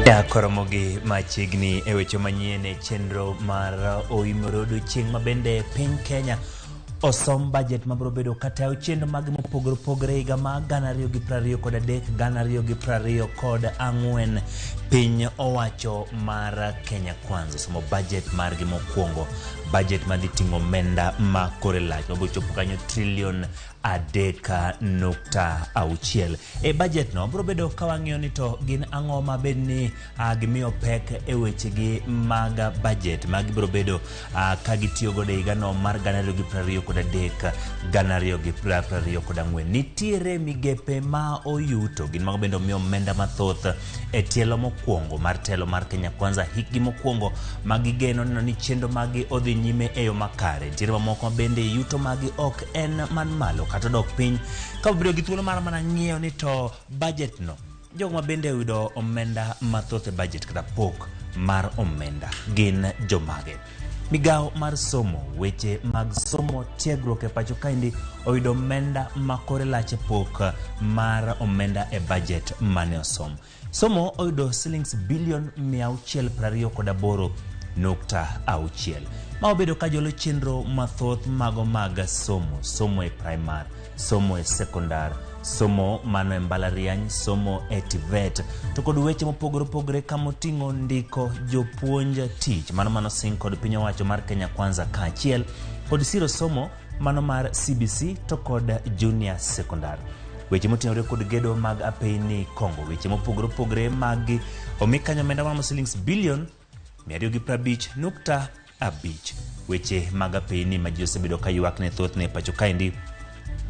Ramogi machiegni e weche manyien e chenro mar Oimore odiochieng' ma bende piny Kenya osom budget mabiro bedo kata chenro mag mopogore opogore higa ma 2023 2024 piny owacho mar Kenya Kwanza somo budget margi mokwongo, budget madhi ting'o omenda ma kore lach mabiro chopo kanyo trilion 3.6. E budget no biro bedo ka wang'iyo ni to gin ang'o ma bed ni gimiyo pek e weche gi mag budget magi biro bedo ka gitiyo godo higa no mar 2023 2024. Nitiere migepe ma oyuto gin mago bende omiyo omenda mathoth e tielo mokwongo mar telo mar Kenya Kwanza hikgi mokwongo magi geno ni chenro magi odhi nyime e yo makare. Nitiere mamoko bende yuto magi ok en man malo kata dok piny ka biro gi thuolo mar mana ng'iyo ni to budget no jogo ma bende oyudo omenda mathoth e budget kata pok mar omenda gin jomage. Migao mar somo, weche mag somo tiegruok e pacho kaendi oyudo omenda makore lache pok mar omenda e budget mane osom. Somo oyudo shillings bilion 628.6 ma obedo ka jolo chenro mathoth mago mag somo e primar, somo e sekondar, somo mano e mbalariany, somo e TVET to kod weche mopogore opogore kama oting'o ndiko jopuonj tich mano sing kod piny owacho mar Kenya Kwanza kaachiel kod siro somo mano mar CBC to kod junior secondary. Weche motenore kod gedo mag apeyni Kongo, weche mopogore opogore mag omikanyo omenda mano shillings bilion 250.5. Weche mag apeyni ma ji osebedo ka ywak ne thoth ne pacho kaendi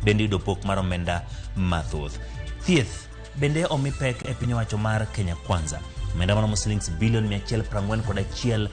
bende yudo pok mar omenda mathoth. Thieth bende omi pek e piny owacho mar Kenya Kwanza, omenda mano shillings bilion 141.2.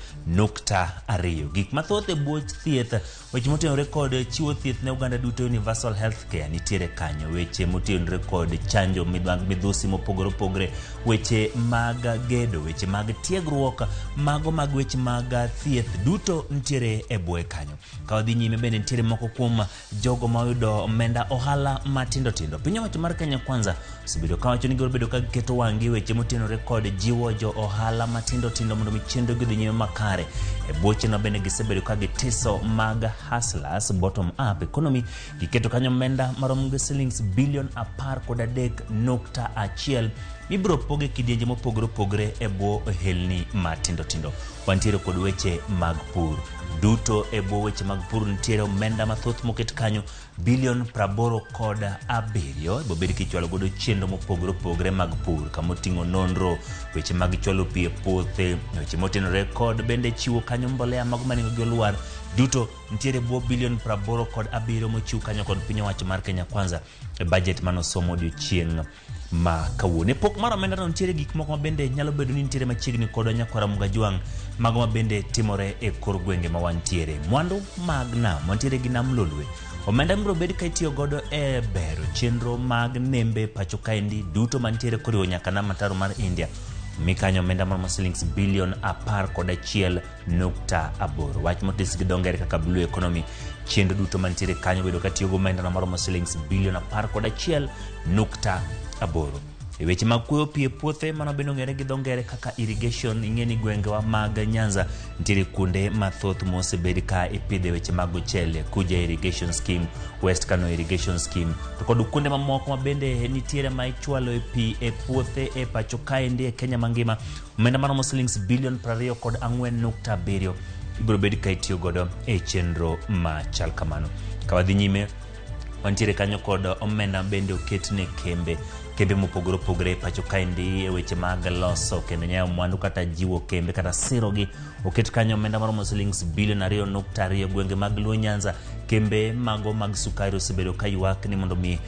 Gik mathoth e bwo thieth, weche motenore kod chiwo thieth ne oganda duto, universal healthcare nitiere kanyo, weche motenore kod chanjo midhusi mopogore opogore, weche mag gedo, weche mag tiegruok, mago mag weche mag thieth duto nitiere e bwo kanyo. Ka wadhi nyime bende nitiere moko kuom jogo ma oyudo omenda ohala matindo tindo. Piny owacho mar Kenya Kwanza osebedo ka wacho ni gibiro bedo ka giketo wang'gi weche motenore kod jiwo jo ohala matindo tindo mondo chenro gi dhi nyime makare. E bwo chenro bende gisebedo ka gitiso mag hustlers bottom up economy, giketo kanyo omenda maromo gi shillings bilion 13.1 ibiro poge kidienje mopogore opogore e bwo ohelni matindo tindo. Wantiere kod weche mag pur duto, e bwo weche mag pur nitiere omenda mathoth moket kanyo bilion 87. Ibo bedi kichwalo godo chenro mopogore opogore mag pur kama oting'o nonro, weche mag chwalo pi e puothe, weche motenore kod bende chiwo kanyo mbolea mago manengo gi olwar duto nitiere bwo bilion 87 mochiw kanyo kod piny owacho mar Kenya Kwanza e budget manosomo odiochieng' ma kawuono. Pok mar omenda no nitiere gik moko ma bende nyalo bedo ni nitiere machiegni kod nyakwara Mugajwang' mago ma bende timore e kor gwenge ma wantiere. Mwandu mag nam wantiere gi nam Lolwe, omenda biro bed ka itiyo godo e bero chenro mag nembe pacho kaendi duto mantiere koriwo nyaka nam ataro mar India. Mikanyo omenda mar shillings bilion 11.8. Wach motis gi dongere kaka blue economy, chenro duto mantiere kanyo bedo ka tiyo go omenda mar shillings bilion 11.8. E weche mag kuoyo pi e puothe mano bende ong'ere gi dongere kaka irrigation, ing'eni gwengewa mag Nyanza nitiere kuonde mathoth mosebedi ka ipidhe weche mag ochele, Kuja irrigation scheme, West Kano irrigation scheme to kod kuonde mamoko ma bende nitiere ma ichwalo pi e puothe e pacho kaendi e Kenya mangima. Omenda maromo shillings bilion 24.7 ibiro bedi ka itiyo godo e chenro machal kamano. Ka wadhi nyime wantiere kanyo kod omenda bende oket ne kembe mopogore opogore pacho kaendi e weche mag loso kendo nyayo mwandu kata jiwo kembe kata siro gi. Oket kanyo omenda maromo shillings bilion 2.2. Gwenge mag Luo Nyanza, kembe mago mag sukari osebedo ka ywak ni mondo mi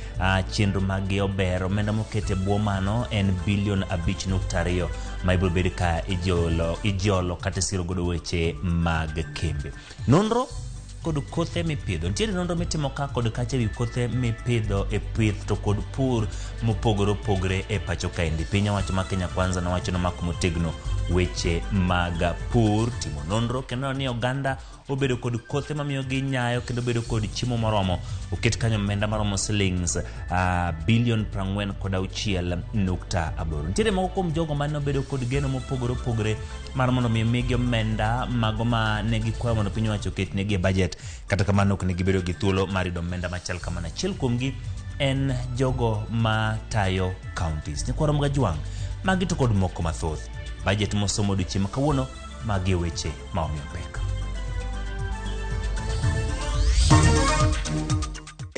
chenro mag ober. Omenda mokete bwo mano en bilion 5.2 ma ibiro bedo ka ijolo kata siro godo weche mag kembe. Nonro kod kothe mipidho. Nitiere nonro mitimo ka kod kacha wi kothe mipidho e pith to kod pur mopogore opogore e pacho kaendi. Piny owacho ma Kenya Kwanza nowacho nomako motegno weche mag pur, timo nonro kendo ni oganda obedo kod kothe mamiyo gi nyayo kendo bedo kod chiemo moromo. Oket kanyo omenda maromo shillings bilion 46.8. Nitiere moko kuom jogo mane obedo kod geno mopogore opogore mar mondo migi omenda mago ma ne gikwayo mondo piny owacho oketnegi e budget, kata kamano ok ne gibedo gi thuolo mar yudo omenda machal kamano. Achiel kuomgi en jogo ma tayo counties. Nyakwarom ga jwang' magi to kod moko mathoth. Budget mosomo odiochieng' kawuono, magi weche ma omiyo pek.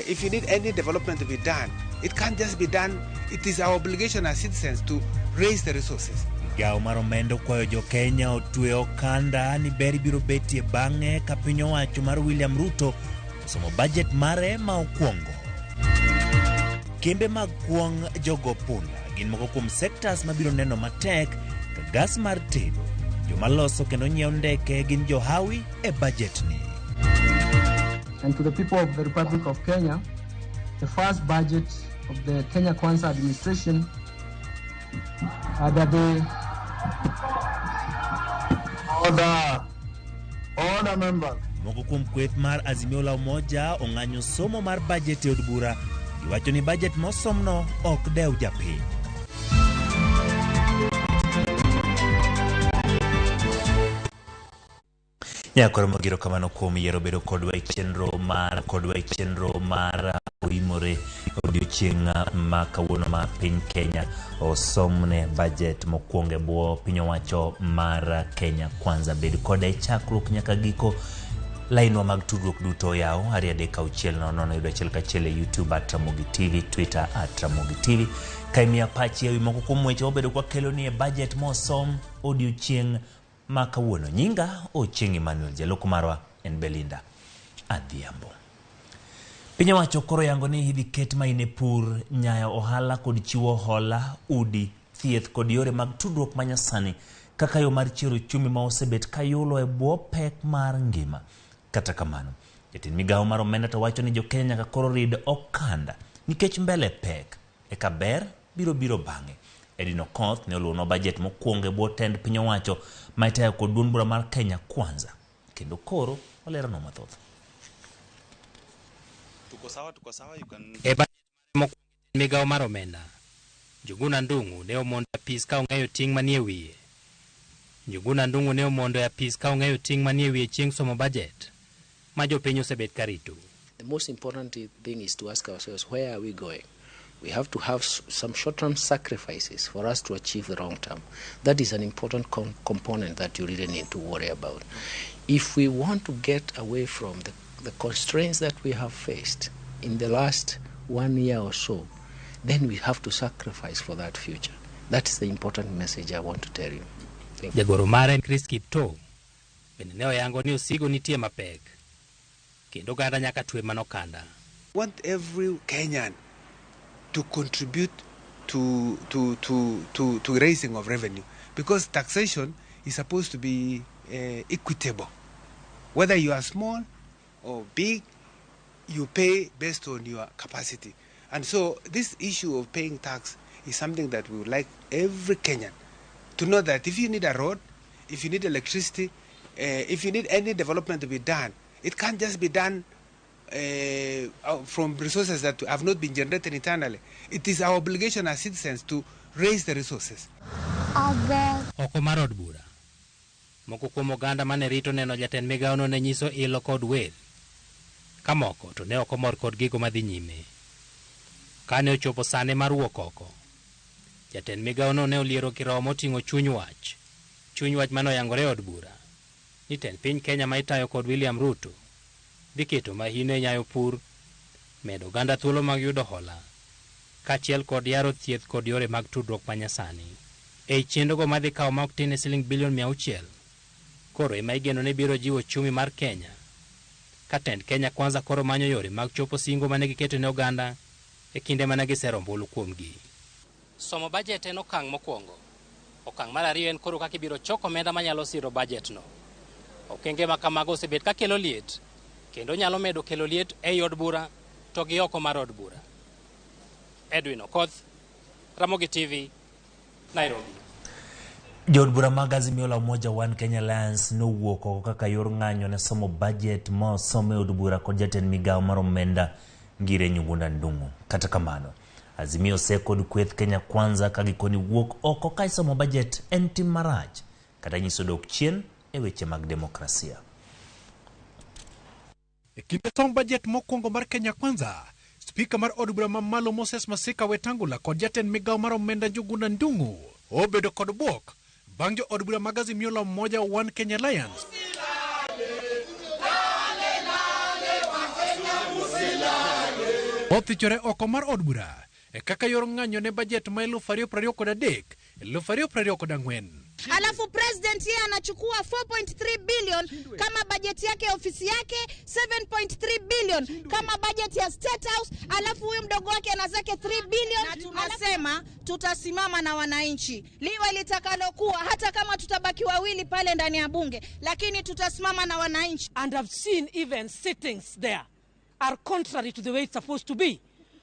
If you need any development to be done, it can't just be done. It is our obligation as citizens to raise the resources. Gao mar omenda kwayo jo Kenya otwe okanda ni beri biro betie bang'e ka piny owacho mar William Ruto osomo budget mare ma okwongo. Kembe mag kuong' jogo punda gin moko kuom sectors mabiro neno matek ka gas mar tedo. Joma loso kendo nyiewo ndeke gin jo hawi e budget ni. And to the people of the Republic of Kenya, the first budget of the Kenya Kwanza administration Order members. Moko kuom kweth mar Azimio la Umoja ong'anyo somo mar budget e od bura. Giwacho ni budget mosomno ok dew japiny. Nyakoro magiro kamano kuom yiero bedo kodwa e chenro mar Oimore odiochieng' ma kawuono ma piny Kenya osomne budget mokwongo e bwo piny owacho mar Kenya Kwanza. Bed kod e chakruok nyaka giko. Lainwa mag tudruok duto yaw 239 yudo achiel kachiel e YouTube @Ramogi TV, Twitter @Ramogi TV. Kaimia pachi ewi moko kuom weche obedo kwa kelo ni e budget mosom odiochieng' ma kawuono. Nyinga Ochieng' Emmanuel, jaloko marwa en Belinda Adhiambo. Piny owacho koro yango ni idhi ket maine pur, nyayo ohala kod chiwo hola, udi, thieth kod yore mag tudruok manyasani kaka yo mar chiro chumi ma osebet kayulo e bwo pek mar ngima. Kata kamano, jatend migawo mar omenda to wacho ni jo Kenya ka koro rid okanda nikech mbele pek eka ber biro bang'e. Edino Koth ne oluono budget mokwongo e bwo tend piny owacho ma itayo kod duond bura mar Kenya Kwanza, kendo koro olero no mathoth. Tuko sawa you can e budget mokwongo migawo mar omenda. Njuguna Ndung'u ne omondo apis ka ong'eyo ting' manie wiye. Njuguna Ndung'u ne omondo apis ka ong'eyo ting' manie wiye chieng' somo budget ma jopiny osebet karito. The most important thing is to ask ourselves, where are we going? We have to have some short-term sacrifices for us to achieve the long-term. That is an important component that you really need to worry about. If we want to get away from the constraints that we have faced in the last 1 year or so, then we have to sacrifice for that future. That is the important message I want to tell you. Jagoro mare Chris Kipto bende ne oyango ni osigo nitie mapek kendo ganda nyaka twe manokanda. I want every Kenyan to contribute to raising of revenue, because taxation is supposed to be equitable. Whether you are small or big, you pay based on your capacity. And so this issue of paying tax is something that we would like every Kenyan to know, that if you need a road, if you need electricity, if you need any development to be done, it can't just be done from resources that have not been generated internally. It is our obligation as citizens to raise the resources. Oko mar od bura, moko kuom oganda mane rito neno jatend migawo no ne nyiso ilo kod wel. Ka moko to ne ok omor kod gigo madhi nyime. Kane ochopo sane mar wuok oko, jatend migawo no ne oliero kirowo moting'o chuny wach manoyangore od bura ni tend piny Kenya ma itayo kod William Ruto dhi keto mahino e nyayo pur, medo oganda thuolo mag yudo hola, kaachiel kod yaro thieth kod yore mag tudruok manyasani. Ei chenrogo madhi kawo ma ok tin shiling bilion 600, koro ema igeno ne biro jiwo chumi mar Kenya. Ka tend Kenya Kwanza koro manyo yore mag chopo singo mane giketo ne oganda e kinde mane gisero ombulu kuomgi. Somo budget en okang' mokwongo. Okang' mar ariyo en koro kaka ibiro choko omenda manyalo siro budget no. Okenge ma kamago osebet ka kelo liet kendo nyalo medo kelo liet e od bura to gi oko mar od bura. Edwin Okoth, Ramogi TV, Nairobi. Jod bura mag Azimio la Umoja One Kenya Alliance nowuok oko kaka yor ng'anyo ne somo budget mosom e od bura kod jatend migawo mar omenda Ngire Nyugunda Ndung'u. Kata kamano, Azimio se kod kweth Kenya Kwanza ka gikoni wuok oko ka isomo budget en tim marach kata nyiso dok chien e weche mag demokrasia. E kinde som budget mokwongo mar Kenya Kwanza, Spika mar od bura mamalo Moses Masika Wetangula kod jatend migawo mar omenda Nyugunda Ndung'u obedo kod buok bang' jo od bura mag Azimio la Umoja One Kenya Alliance othichore oko mar od bura e kaka yor ng'anyo ne budget ma 2023 2024. Alafu president yeye anachukua 4.3 billion kama budget yake ya ofisi yake, 7.3 billion kama budget ya State House, alafu huyu mdogo wake ana zake 3 billion. Na tunasema tutasimama na wananchi liwe litakalokuwa, hata kama tutabaki wawili pale ndani ya bunge, lakini tutasimama na wananchi. And I've seen even sittings there are contrary to the way it's supposed to be.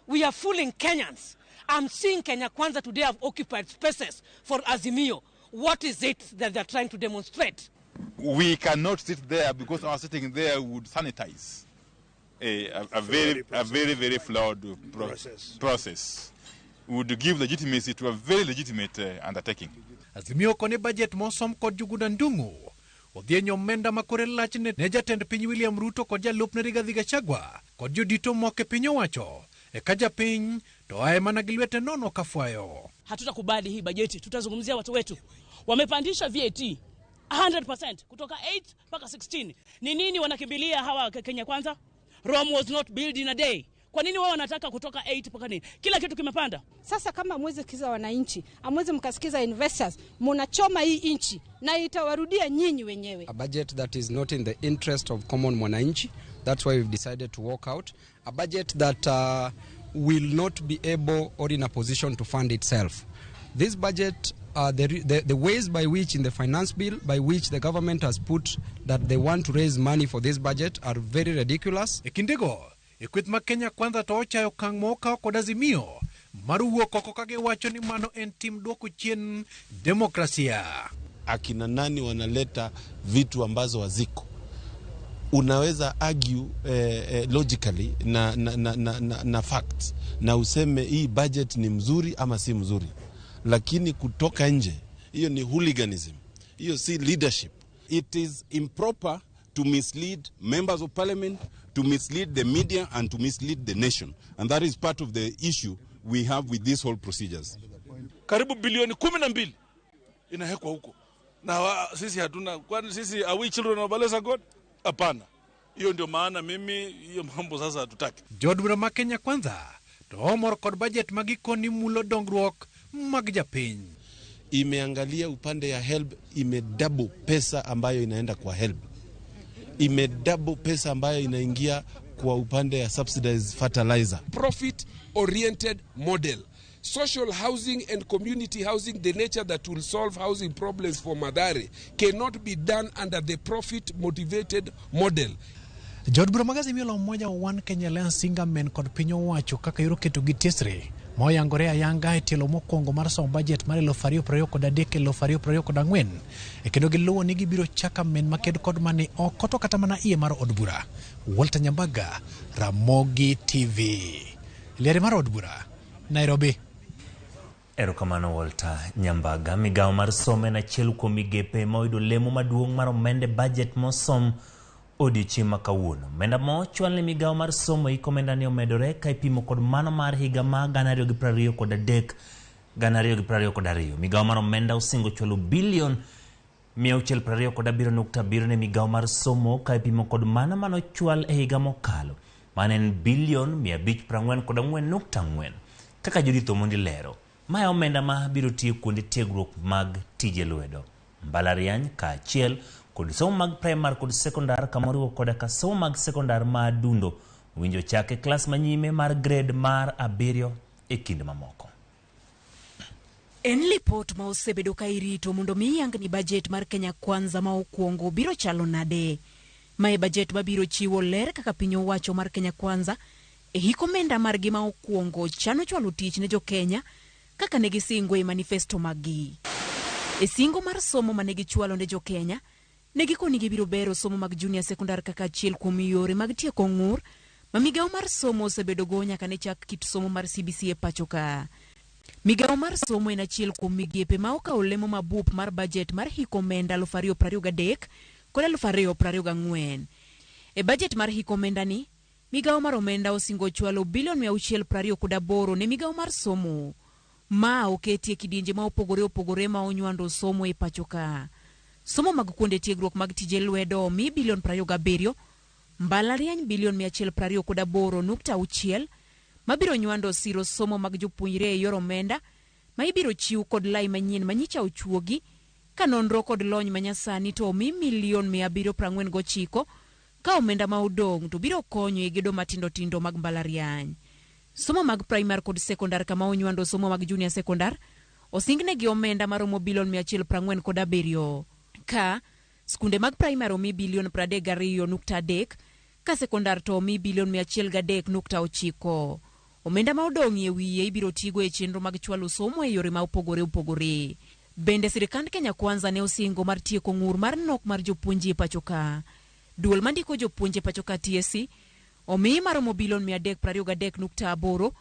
We are fooling Kenyans. I'm seeing Kenya Kwanza today have occupied spaces for Azimio. What is it that they're trying to demonstrate? We cannot sit there because our sitting there would sanitize a very flawed process. Would give legitimacy to a very legitimate undertaking. Azimio kone budget mosom kod Nyugunda Ndung'u odhienyo omenda makore lachne ne jatend piny William Ruto kod jalupne Rigathi Gachagua kod jodito moke piny owacho e ka japiny to ae mana gi lwete nono kafwayo. Hatutakubali hii bajeti, tutazungumzia watu wetu. Wamepandisha VAT 100% kutoka 8 mpaka 16. Ni nini wanakimbilia hawa Kenya Kwanza? Rome was not built in a day. Kwa nini wao wanataka kutoka 8 mpaka nini? Kila kitu kimepanda. Sasa kama mweze kiza wananchi, amweze mkasikiza investors, mnachoma hii inchi na itawarudia nyinyi wenyewe. A budget that is not in the interest of common mwananchi. That's why we've decided to walk out. A budget that will not be able or in a position to fund itself. This budget, the ways by which in the finance bill, by which the government has put that they want to raise money for this budget are very ridiculous. Ekindego, ekwith ma Kenya Kwanza to ochayo kang' moka kod Azimio maruwuok oko kage wacho ni mano en tim duoko chien demokrasia. Akina nani wanaleta vitu ambazo haziko. Unaweza argue logically na facts na useme hii budget ni mzuri ama si mzuri, lakini kutoka nje hiyo ni hooliganism, hiyo si leadership. It is improper to mislead members of parliament, to mislead the media and to mislead the nation, and that is part of the issue we have with this whole procedures. Karibu bilioni 12 inawekwa huko na sisi hatuna, kwani sisi are we children of Balesa God? Hapana. Hiyo ndio maana mimi hiyo mambo sasa hatutaki. Jod bura ma Kenya Kwanza to Oimore kod budget magikoni mulo dongruok mag japiny. Imeangalia upande ya HELB, imedouble pesa ambayo inaenda kwa HELB. Imedouble pesa ambayo inaingia kwa upande ya subsidized fertilizer. Profit oriented model. Social housing and community housing, the nature that will solve housing problems for Mathare, cannot be done under the profit motivated model. Jod bura mag Azimio la Umoja One Kenya Alliance singa men kod piny owacho kaka yoro keto gi tiesre moyangore ayanga e tielo mokwongo mar som budget mar 2023-2024 e kendo giluwo ni gibiro chaka men maked kod mane oko to kata mana iye mar od bura. Walter Nyambaga, Ramogi TV, liare mar od bura, Nairobi. Erokamano Walter Nyambaga. Migawo mar somo en achiel kuom migepe moyudo lemo maduong' mar omenda budget mosom odiochieng' ma kawuono. Omenda mochwal ne migawo mar somo iko omenda ni omedore ka ipimo kod mano mar higa ma 2023-2022. Migawo mar omenda osingo chwalo bilion 627.7 ne migawo mar somo ka ipimo kod mano manochwal e higa mokalo, mane en bilion 544.4 kaka Judith Omondi lero. Maya omenda ma biro tiyo kuonde tiegruok mag tije lwedo, mbalariany kaachiel kod somo mag primar kod sekondar kamoriwo koda ka somo mag sekondar ma adundo winjo chake klas manyime mar grade mar 7 e kinde mamoko. En lipot ma osebedo ka irito mondo mi yang ni budget mar Kenya Kwanza ma okwongo biro chalo nade. Mae bajet mabiro chiwo ler kaka piny owacho mar Kenya Kwanza e hiko omenda margi ma okuongo chano chwalo tich ne jo Kenya kaka ne gisingo e manifesto maggi. E singo mar somo mane gichwalo ne jo Kenya, ne gikoni gibiro bero somo mag junior sekondar kaka achiel kuom yore mag tieko ng'ur ma migawo mar somo osebedo go nyaka ne chak kit somo mar CBC e pacho ka. Migawo mar somo en achiel kuom migepe ma okawo lemo mabup mar bajet mar hiko omenda 2023 kod 2024. E bajet mar hiko omenda ni, migawo mar omenda osingo chwalo bilion 628 ne migawo mar somo, ma oketi e kidienje ma opogore ma onywando somo e pacho ka. Somo mag kuonde tiegruok mag tije lwedo mi bilion 27, mbalariany bilion 128.6, mabiro nywando siro somo mag jopuonjre e yor omenda, ma ibiro chiw kod lai manyien manyicha ochuogi, ka nonro kod lony manyasani to mi milion 749, ka omenda ma odong' to biro konyo e gedo matindo tindo mag mbalariany. Somo mag primar kod sekondar kama onywando somo mag junior sekondar, osingne gi omenda maromo bilion 147, ka skunde mag primar omi bilion 32.3, ka sekondar to omi bilion 103.9. Omenda ma odong' e wiye ibiro tigo e chenro mag chwalo somo e yore ma opogore. Bende sirikand Kenya Kwanza ne osingo mar tieko ng'ur mar nok mar jopuonji e pacho ka. Duol mandiko jopuonje pacho ka TSC omi maromo bilion 323.8,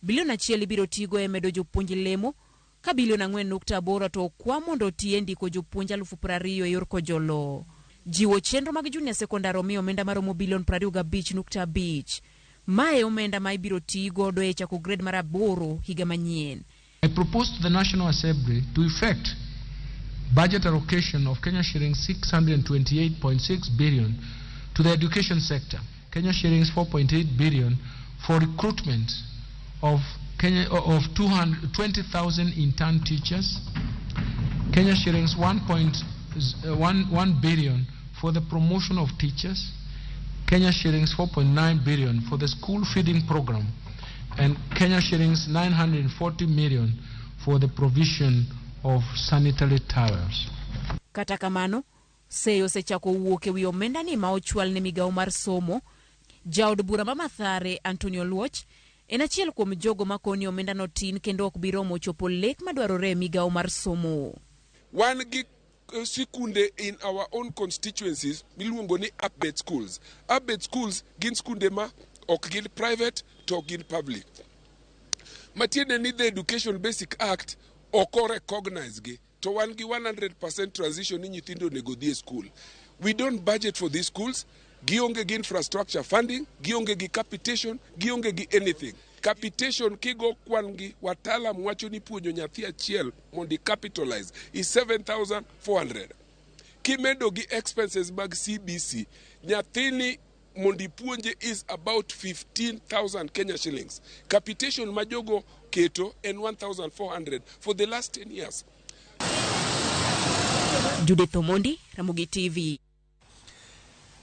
bilion 1 ibiro tigo e medo jopuonji lemo, ka bilion 4.8 to kwa mondo tie ndiko jopuonj 20,000 e yor kojolo. Jiwo chenro mag junior sekondar omi omenda maromo bilion 25.5. Mae omenda ma ibiro tigo do e chako grade mar 8 higa manyien. I propose to the National Assembly to effect budget allocation of Kenya shillings 628.6 billion to the education sector, Kenya shillings 4.8 billion for recruitment of 20,000 intern teachers, Kenya shillings 1 billion for the promotion of teachers, Kenya shillings 4.9 billion for the school feeding program, and Kenya shillings 940 million for the provision of sanitary towels. Kata kamano, seyo sechako wuok e wi omenda ni ma ochwal ne migawo mar somo. Jaod bura ma Mathare Antonio Luoch en achiel kuom jogo makoni omenda no tin kendo ok biromo chopo lek madwarore migawo mar somo. Wan gi sikunde in our own constituencies miluongo ni up-bed schools. Up-bed schools gin skunde ma ok gin private to ok gin public. Matiende ni the Education Basic Act oko recognize gi to wan gi 100% transition ni nyithindo nego dhi school. We don't budget for these schools. Gionge gi infrastructure funding, gionge gi capitation, gionge gi anything. Capitation kigo kwan gi watalam wacho ni puonjo nyathi achiel mondi capitalize is 7,400. Kimedo gi expenses mag CBC, nyathini mondi puonje is about 15,000 Kenya shillings. Capitation majogo keto en 1,400 for the last 10 years. Judith Omondi, Ramogi TV.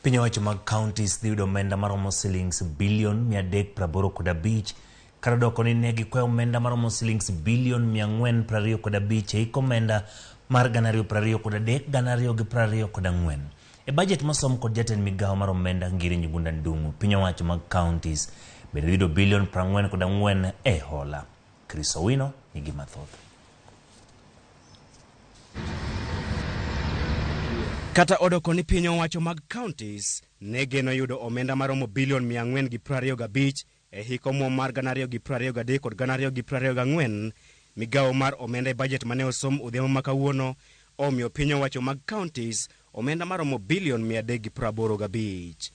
Piny owacho mag counties dhi yudo omenda maromo shillings bilion 385 kar doko ni ne gikwayo omenda maromo shillings bilion 425 e hiko omenda mar 2023-2024. E budget mosom kod jatend migawo mar omenda Ngiri Njugunda Ndung'u, piny owacho mag counties bende yudo bilion 44 e hola. Chris Owino nigi mathoth. Kata odoko ni piny owacho mag counties ne geno yudo omenda maromo bilion 425 e hiko omuom mar 2023 kod 2024, migawo mar omenda e budget mane osom odhiambo ma kawuono omiyo piny owacho mag counties omenda maromo bilion 385.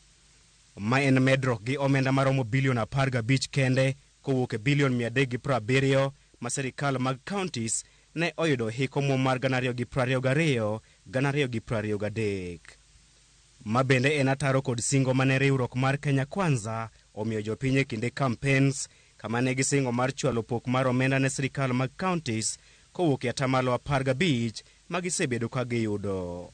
Ma en medruok gi omenda maromo bilion 15 kende kowuok e bilion 370 ma serikal mag counties ne oyudo hiko omuom mar 2022-2023. Ma bende en ataro kod singo mane riwruok mar Kenya Kwanza omiyo jopiny e kinde campaigns, kama ne gisingo mar chwalo pok mar omenda ne serikal mag counties kowuok e atamalo 15 ma gisebedo ka giyudo.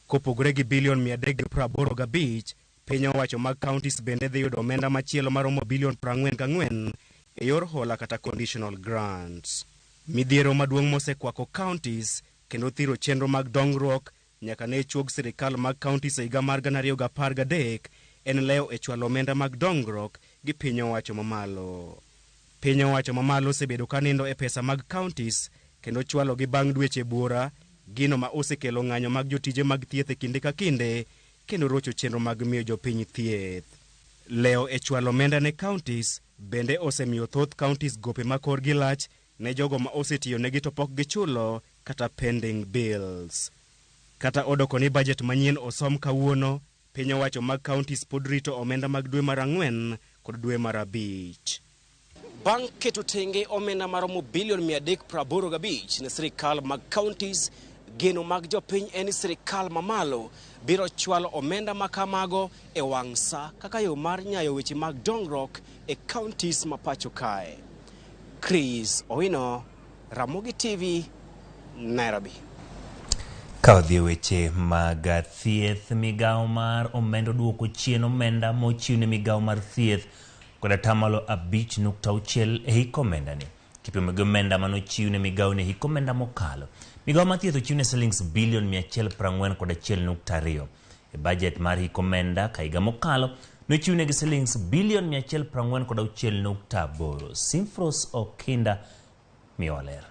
Kopogore gi bilion 385, piny owacho mag counties bende dhi yudo omenda machielo maromo bilion 44 e yor hola kata conditional grants. Midhiero maduong' mosekwako counties kendo thiro chenro mag dongruok nyaka ne chuog sirikal mag counties e higa mar 2013 en leo e chwalo omenda mag dongruok gi piny owacho mamalo. Piny owacho mamalo osebedo ka nindo e pesa mag counties kendo chwalo gi bang' dweche buora, gino ma osekelo ng'anyo mag jotije mag thieth e kinde ka kinde kendo rocho chenro mag miyo jopiny thieth. Leo e chwalo omenda ne counties bende osemiyo thoth counties gope ma korgi lach ne jogo ma osetiyo negi to pok gichulo kata pending bills. Kata odoko ni budget manyien osom kawuono, piny owacho mag counties pod rito omenda mag dwe mar 4 kod dwe mar 5. Bang' keto tenge omenda maromo bilion 385 ne sirikal mag counties, geno mag jopiny en sirikal mamalo biro chwalo omenda makamago e wang' sa kaka yo mar nyayo weche mag dongruok e counties mapacho kae. Chris Owino, Ramogi TV, Nairobi. Kaodhi weche mag thieth, migao mar omenda duoko chien omenda mochiwne migao mar thieth kod atamalo 5.6 e hik omenda ni. Kipimo gi omenda manochiwne migao ne hik omenda mokalo. Migao mar thieth ochiwne shillings bilion 141.2 e budget mar hik omenda ka higa mokalo nochiwne gi shillings bilion 146.8. Simfros Okinda Mioler.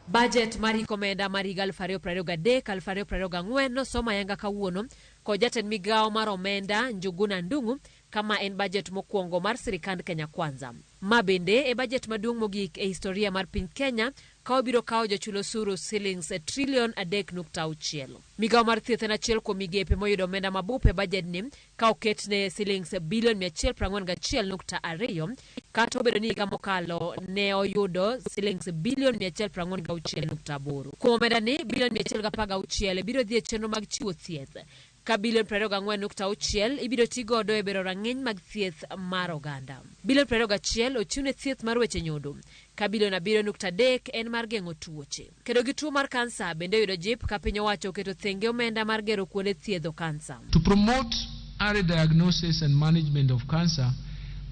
Budget mar hik omenda mar higa 2023-2024 nosoma yanga kawuono kod jatend migao mar omenda Njuguna Ndung'u kama en budget mokwongo mar sirikand Kenya Kwanza. Ma bende e budget maduong' mogik e historia mar piny Kenya ka obiro kawo jochulo osuru shillings trilion 3.6. Migao mar thieth en achiel kuom migepe moyudo omenda mabup e budget ni ka oketne shillings bilion 141.2 kata obedo ni higa mokalo ne oyudo shillings bilion 146.8. Kuom omenda ni bilion 116 biro dhi e chenro mag chiwo thieth, ka bilion 24.6 ibiro tigodo e bero rang'iny mag thieth mar oganda. Bilion 21 ochiwne thieth mar weche nyodo, ka bilion 7.3 en mar geng'o tuoche. Kedo gi tuo mar kansa bende yudo jip ka piny owacho keto thenge omenda mar gero kuonde thiedho kansa. To promote early diagnosis and management of cancer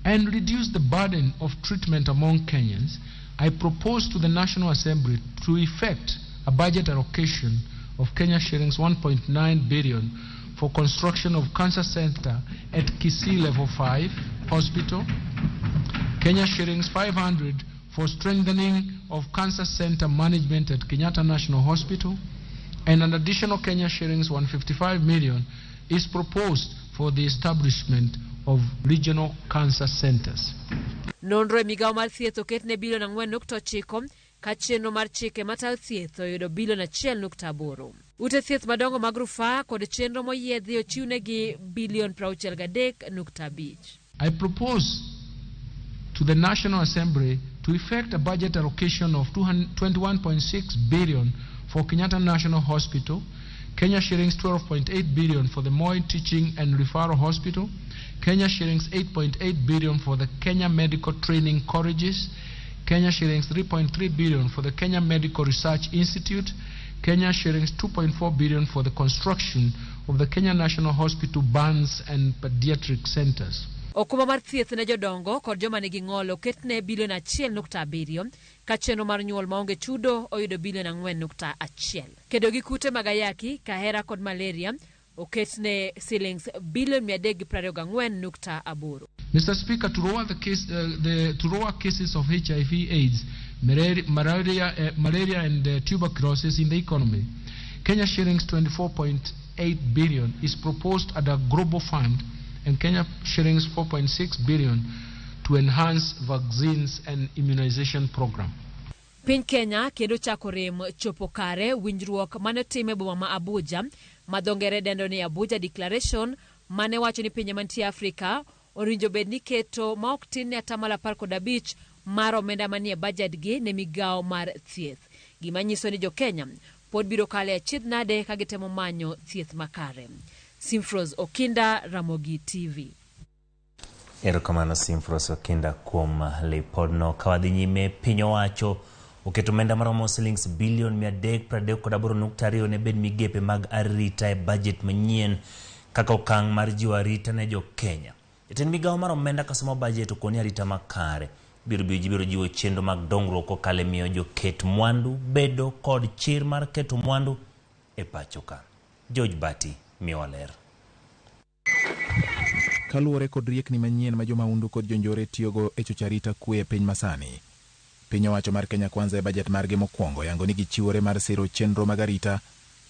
and reduce the burden of treatment among Kenyans, I propose to the National Assembly to effect a budget allocation of Kenya shillings 1.9 billion for construction of cancer center at Kisii Level 5 Hospital, Kenya shillings 500 for strengthening of cancer center management at Kenyatta National Hospital, and an additional Kenya shillings 155 million is proposed for the establishment of regional cancer centers. Nonro e migao mar thieth oketne bilion 4.9 ka chenro mar chike matal thieth oyudo bilion 1.8. Ute thieth madongo mag rufaa kod chenro moyiedhi ochiwnegi bilion 63.5. I propose to the National Assembly to effect a budget allocation of 21.6 billion for Kenyatta National Hospital, Kenya shillings 12.8 billion for the Moi Teaching and Referral Hospital, Kenya shillings 8.8 billion for the Kenya Medical Training Colleges, Kenya shillings 3.3 billion for the Kenya Medical Research Institute, Kenya shillings 2.4 billion for the construction of the Kenya National Hospital Burns and Pediatric Centers. Okuma mar thieth ne jodongo kod joma nigi ng'ol oketne bilion 1.7 ka chenro mar nyuol maonge chudo oyudo bilion 4.1. Kedo gi kute mag ayaki, kahera kod malaria oketne shillings bilion 324.8. Mr. Speaker, to lower cases of HIV/AIDS, malaria and tuberculosis in the economy, Kenya shillings 24.8 billion is proposed at a global fund, and Kenya shillings 4.6 billion to enhance vaccines and immunization program. Piny Kenya kendo chako rem chopo kare winjruok mane time boma ma Abuja, madhongere dendo ni Abuja Declaration, mane wacho ni pinje mantie Afrika orinjo bed ni keto ma ok tin ne atamalo 15 mar omenda manie budget gi ne migao mar thieth. Gima nyiso ni jo Kenya pod biro kale achidh nade ka gitemo manyo thieth makare. Simfros Okinda, Ramogi TV. Erokamano Simfros Okinda kuom lipodno. Kawadhi nyime, piny owacho oketo omenda maromo shillings bilion 338.2 ne bed migepe mag arita e budget manyien kaka okang' mar jiwo arita ne jo Kenya. Jatend migao mar omenda kasoma budget okoni arita makare biro jiwo chenro mag dongruok kokalo e miyo joket mwandu bedo kod chir mar keto mwandu e pacho ka. George Bati miwaler. Kaluwore kod riekni manyien ma jomaundu kod jonjore tiyogo e chocho arita kwe e piny masani, piny owacho mar Kenya Kwanza e bajet margi mokwongo yango ni gichiwore mar siro chenro mag arita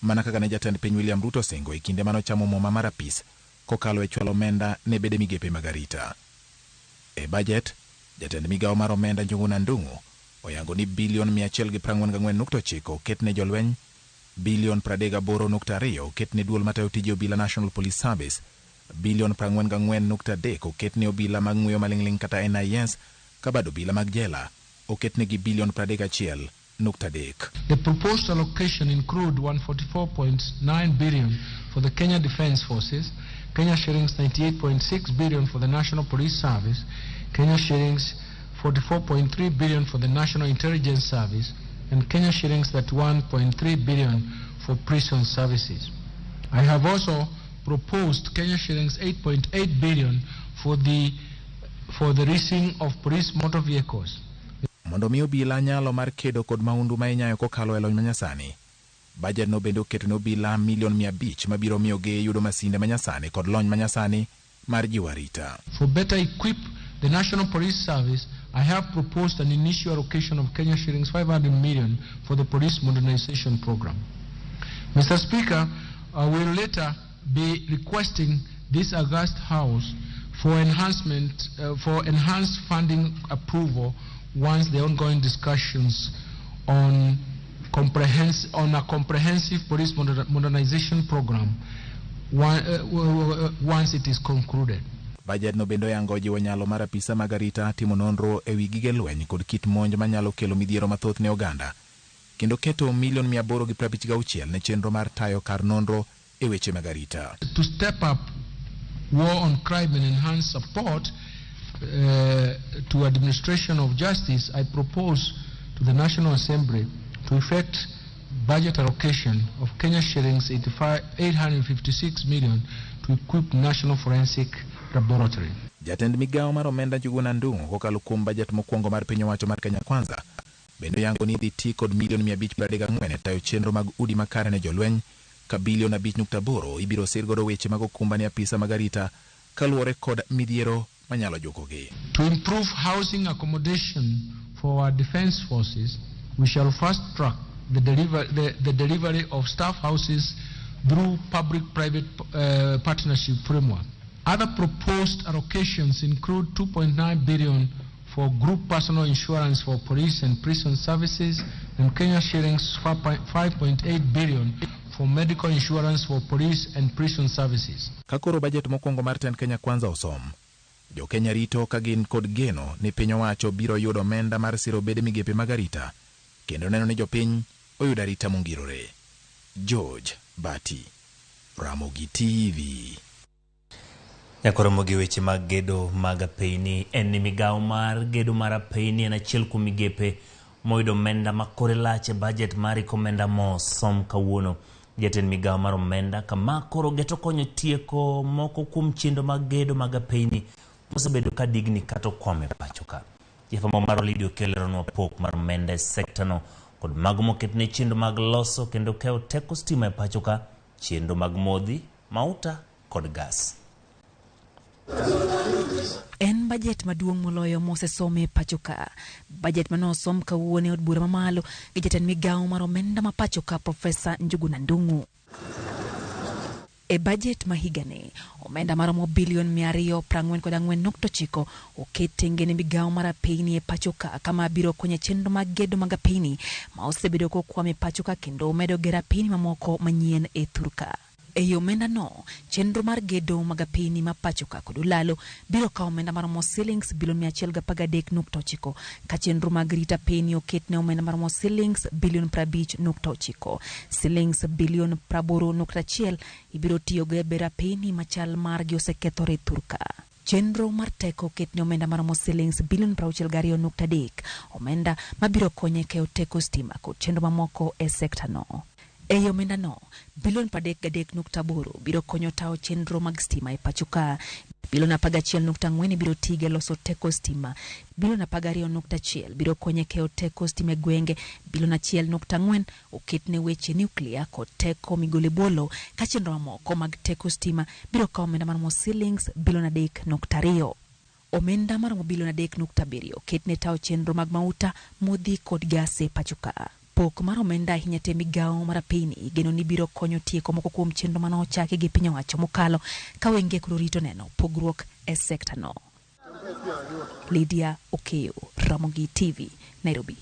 mana kaka ne jatend piny William Ruto singo e kinde manochamo muma mar apis kokalo e chwalo omenda ne bede migepe mag arita. E bajet, jatend migawo mar omenda Njuguna Ndung'u oyango ni bilion 144.9 oketne jolweny, bilion 38.2 oketne duol matayo tije obila National Police Service, bilion 44.3 oketne obila mag ng'uyo maling'ling kata NIS, kabado obila mag jela oketne gi bilion 31.3. The proposed allocation include 144.9 billion for the Kenya Defence Forces, Kenya shillings 98.6 billion for the National Police Service, Kenya shillings 44.3 billion for the National Intelligence Service, and Kenya shillings 31.3 billion for prison services. I have also proposed Kenya shillings 8.8 billion for the leasing of police motor vehicles. Mondo mi obila nyalo mar kedo kod maundu ma inyayo kokalo e lony manyasani, bajet no bende oketo ne obila milion 500 mabiro miyogi yudo masinde manyasani kod lony manyasani mar jiwo arita. For better equip the National Police Service, I have proposed an initial allocation of Kenya shillings 500 million for the police modernization program. Mr. Speaker, I will later be requesting this august House for enhanced funding approval once the ongoing discussions on a comprehensive police modernization program once it is concluded. Bajet no bendo yango jiwo nyalo mar apisa mag arita timo nonro e wi gige lweny kod kit monj manyalo kelo midhiero mathoth ne oganda, kendo keto milion 856 ne chenro mar tayo kar nonro e weche mag arita. To step up war on crime and enhance support to administration of justice, I propose to the National Assembly to effect budget allocation of Kenya shillings 856 million to equip National Forensic Laboratory. Jatend migawo mar omenda Njuguna Ndung'u kokalo kuom bajet mokwongo mar piny owacho mar Kenya Kwanza bendo yango ni dhi ti kod milion 534 e tayo chenro mag udi makare ne jolweny, ka bilion 5.8 ibiro sir godo weche mag okumba ne apisa mag arita kaluwore kod midhiero manyalo jokogi. To improve housing accommodation for our defense forces, we shall fast track the delivery of staff houses through public-private partnership framework. Other proposed allocations include 2.9 billion for group personal insurance for police and prison services, and Kenya shillings 5.8 billion for medical insurance for police and prison services. Kakoro bajet mokwongo mar tend Kenya Kwanza osom, jo Kenya rito ka gin kod geno ni piny owacho biro yudo omenda mar siro bede migepe mag arita kendo neno ni jopiny oyudo arita mongirore. George Bati, Ramogi TV. Nyakoromogi weche mag gedo mag apeyni en ni migawo mar gedo mar apeyni en achiel kuom migepe moyudo omenda makore lach e bajet mar omenda mosom kawuono. Jatend migawo mar omenda kama koro geto konyo tieko moko kuom chendo mag gedo mag apeyni mosebedo ka digni kato kwame pacho ka. Jefamo mar Olidio Kelleron pok mar omenda e sekta no kod mago moketne chendo mag loso kendo keyo teko stima e pacho ka, chendo mag modhi, mauta kod gas. En bajet maduong' moloyo mosesom e pacho ka. Bajet manosom kawuono e od bura mamalo gi jatend migawo mar omenda ma pacho ka Profesa Njuguna Ndung'u. E bajet mahigane, omenda maromo bilion 244.9 okete ngene migawo mar apeyni e pacho ka kama biro konyo chenro mag gedo mag apeyni ma osebedo kokwame pacho ka kendo medo gero apeyni mamoko manyien e thurka. E omenda no, chenro mar gedo mag apeyni ma pacho ka kod ulalo biro kawo omenda maromo shillings bilion 113.9 ka chenro mag rito apeyni oketne omenda maromo shillings bilion 50.9. Shillings bilion 80.1 ibiro tiyogo e bero apeyni machal margi osekethore thurka. Chenro mar teko oketne omenda maromo shillings bilion 62.3, omenda mabiro konyo e keyo teko stima kod chenro mamoko e sekta no. E omenda no, bilion 33.8 biro konyo tawo chenro mag stima e pacho ka. Bilion 11.4 biro tige loso teko stima. Bilion 12.1 biro konye keo teko stima gwenge. Bilion 1.4 oketne weche nuclear kod teko migole bolo ka chenro mamoko mag teko stima biro kawo omenda maromo shillings bilion 3.2. Omenda maromo bilion 3.7 oketne tawo chenro mag mauta, modhi kod gase pachoka. Pok mar omenda ahinya te migawo mar piny geno ni biro konyo tieko moko kuom chenro mane ochaki gi piny owacho mokalo ka wenge koro rito neno pogruok e sekta no. Lydia Okeyo, Ramogi TV, Nairobi.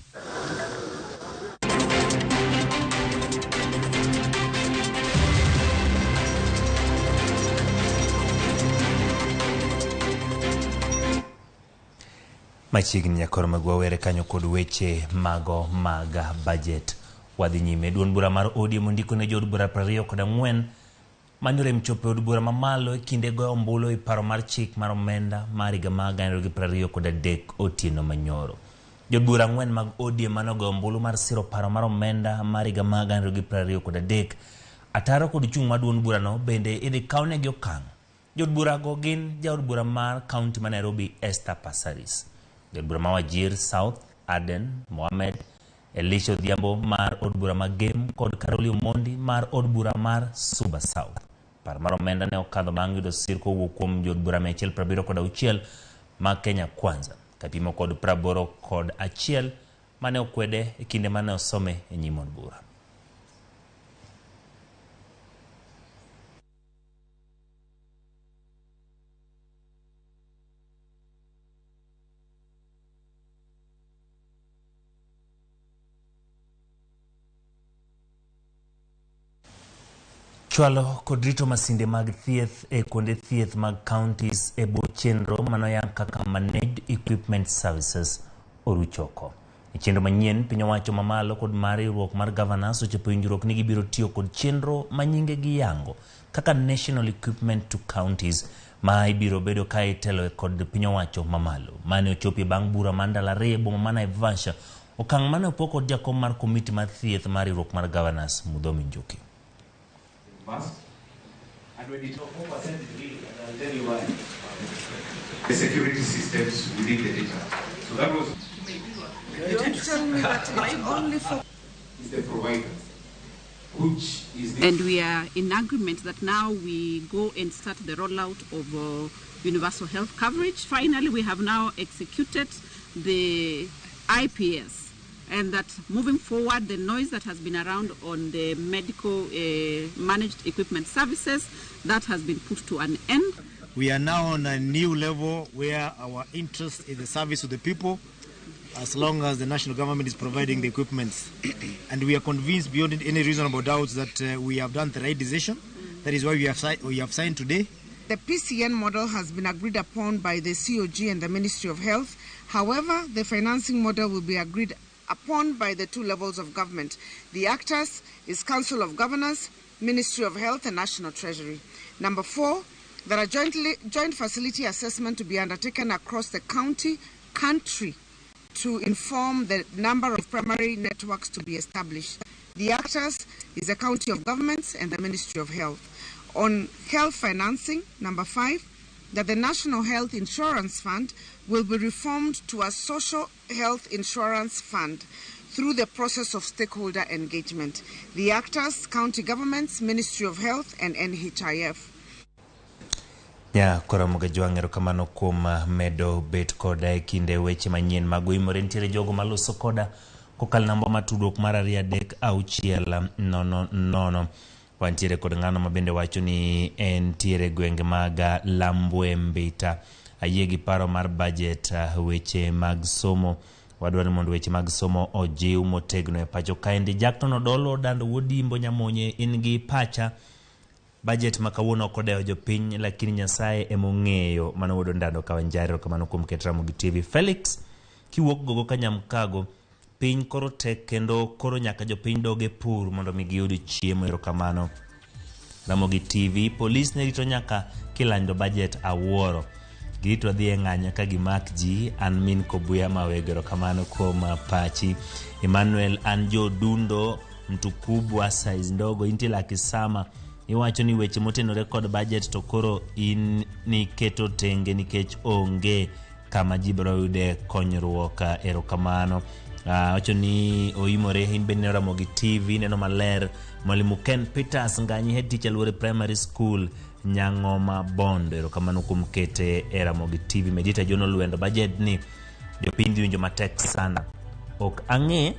Machiegni nyakoro magwawere kanyo kod weche mago mag budget. Wadhi nyime. Duond bura mar ODM ondiko ne jood bura 24 manyore mchope od bura mamalo kinde go ombulu e paro mar chik mar omenda mar higa mag 2023 otieno manyoro. Jood bura 4 mag ODM manogo ombulu mar siro paro mar omenda mar higa mag 2023 ataro kod chung maduond bura no bende idhi kaune gi okang'. Jood bura go gin jaod bura mar kaunti ma Nairobi Esther Passaris, jood bura ma Wajir South Aden Mohamed, Elisha Odhiambo mar od bura ma Gem kod Karoli Omondi mar od bura mar Suba South. Paro mar omenda ne okadho bang' yudo sir kowuok kuom jood bura 176 mag Kenya Kwanza kapimo kod 81 mane okwede e kinde mane osome e nyim od bura. Chwalo kod rito masinde mag thieth e kuonde thieth mag counties e bo chenro manoyang kaka Managed Equipment Services oruchoko. E chenro manyien piny owacho mamalo kod mar riwruok mar governors ochopo winjruok ni gibiro tiyo kod chenro manyinge gi yango kaka National Equipment to Counties ma ibiro bedo ka itelo kod piny owacho mamalo. Mane ochopi bang' bura mandala re boma ma Naivasha okang' mane opok kod jakom mar komiti mar thieth mar riwruok mar governors Mudhomi Njuki. And when you talk over sensitively, and I'll tell you why. The security systems within the data. So that was. Don't tell me that it's only for. Is the provider, which is the. And we are in agreement that now we go and start the rollout of universal health coverage. Finally, we have now executed the IPS. And that moving forward, the noise that has been around on the medical managed equipment services, that has been put to an end. We are now on a new level where our interest is the service to the people, as long as the national government is providing the equipment. And we are convinced beyond any reasonable doubts that we have done the right decision. That is why we have signed today. The PCN model has been agreed upon by the COG and the Ministry of Health. However, the financing model will be agreed upon by the two levels of government. The actors is Council of Governors, Ministry of Health and National Treasury. Number 4, there are joint facility assessment to be undertaken across the country to inform the number of primary networks to be established. The actors is the County of Governments and the Ministry of Health. On health financing, number 5, that the National Health Insurance Fund will be reformed to a social health insurance fund through the process of stakeholder engagement. The actors, county governments, Ministry of Health and NHIF. Ya kora mga joangero kamano kuom medo bet koda e kinde weche manyien mag Oimore ntiere jogo maloso koda kokal namba matudok mar 3-6-0-0. Wantiere kod ng'ano mabende wacho ni entiere gwenge mag Lambwe Mbita ayegi paro mar budget weche mag somo. Wadwani mondo weche mag somo ojiw motegno e pacho kaendi. Jackton Odolo dando Wodimbo Nyamonye in gi pacha budget makawuono kodeo jopiny lakini Nyasaye emong'eyo mano wodo ndando kawanjaro kamano kuom ket Ramogi TV. Felix kiwuok gogo Kanyamkago piny koro tek kendo koro nyaka jopiny doge pur mondo migiyudi chiemo. Erokamano Ramogi TV. Police ne rito nyaka kilando budget awuoro girito dhi e ng'anya ka gimak ji. An min Kobuya Mawego. Erokamano kuom pachi. Emmanuel Anjo Dundo Mtukubwa size ndogo Intila Kisama iwacho ni weche motenore kod budget to koro in niketo tenge nikech onge kama ji biro yude konyruok. Erokamano. Wacho ni Oimore in bende Ramogi TV neno maler. Mwalimu Ken Peters Nganyi head teacher Luore Primary School Nyang'oma Bondo. Erokamano kuom kete Ramogi TV. Medita Jono Luendo budget ni jopindi winjo matek sana. Ok ang'e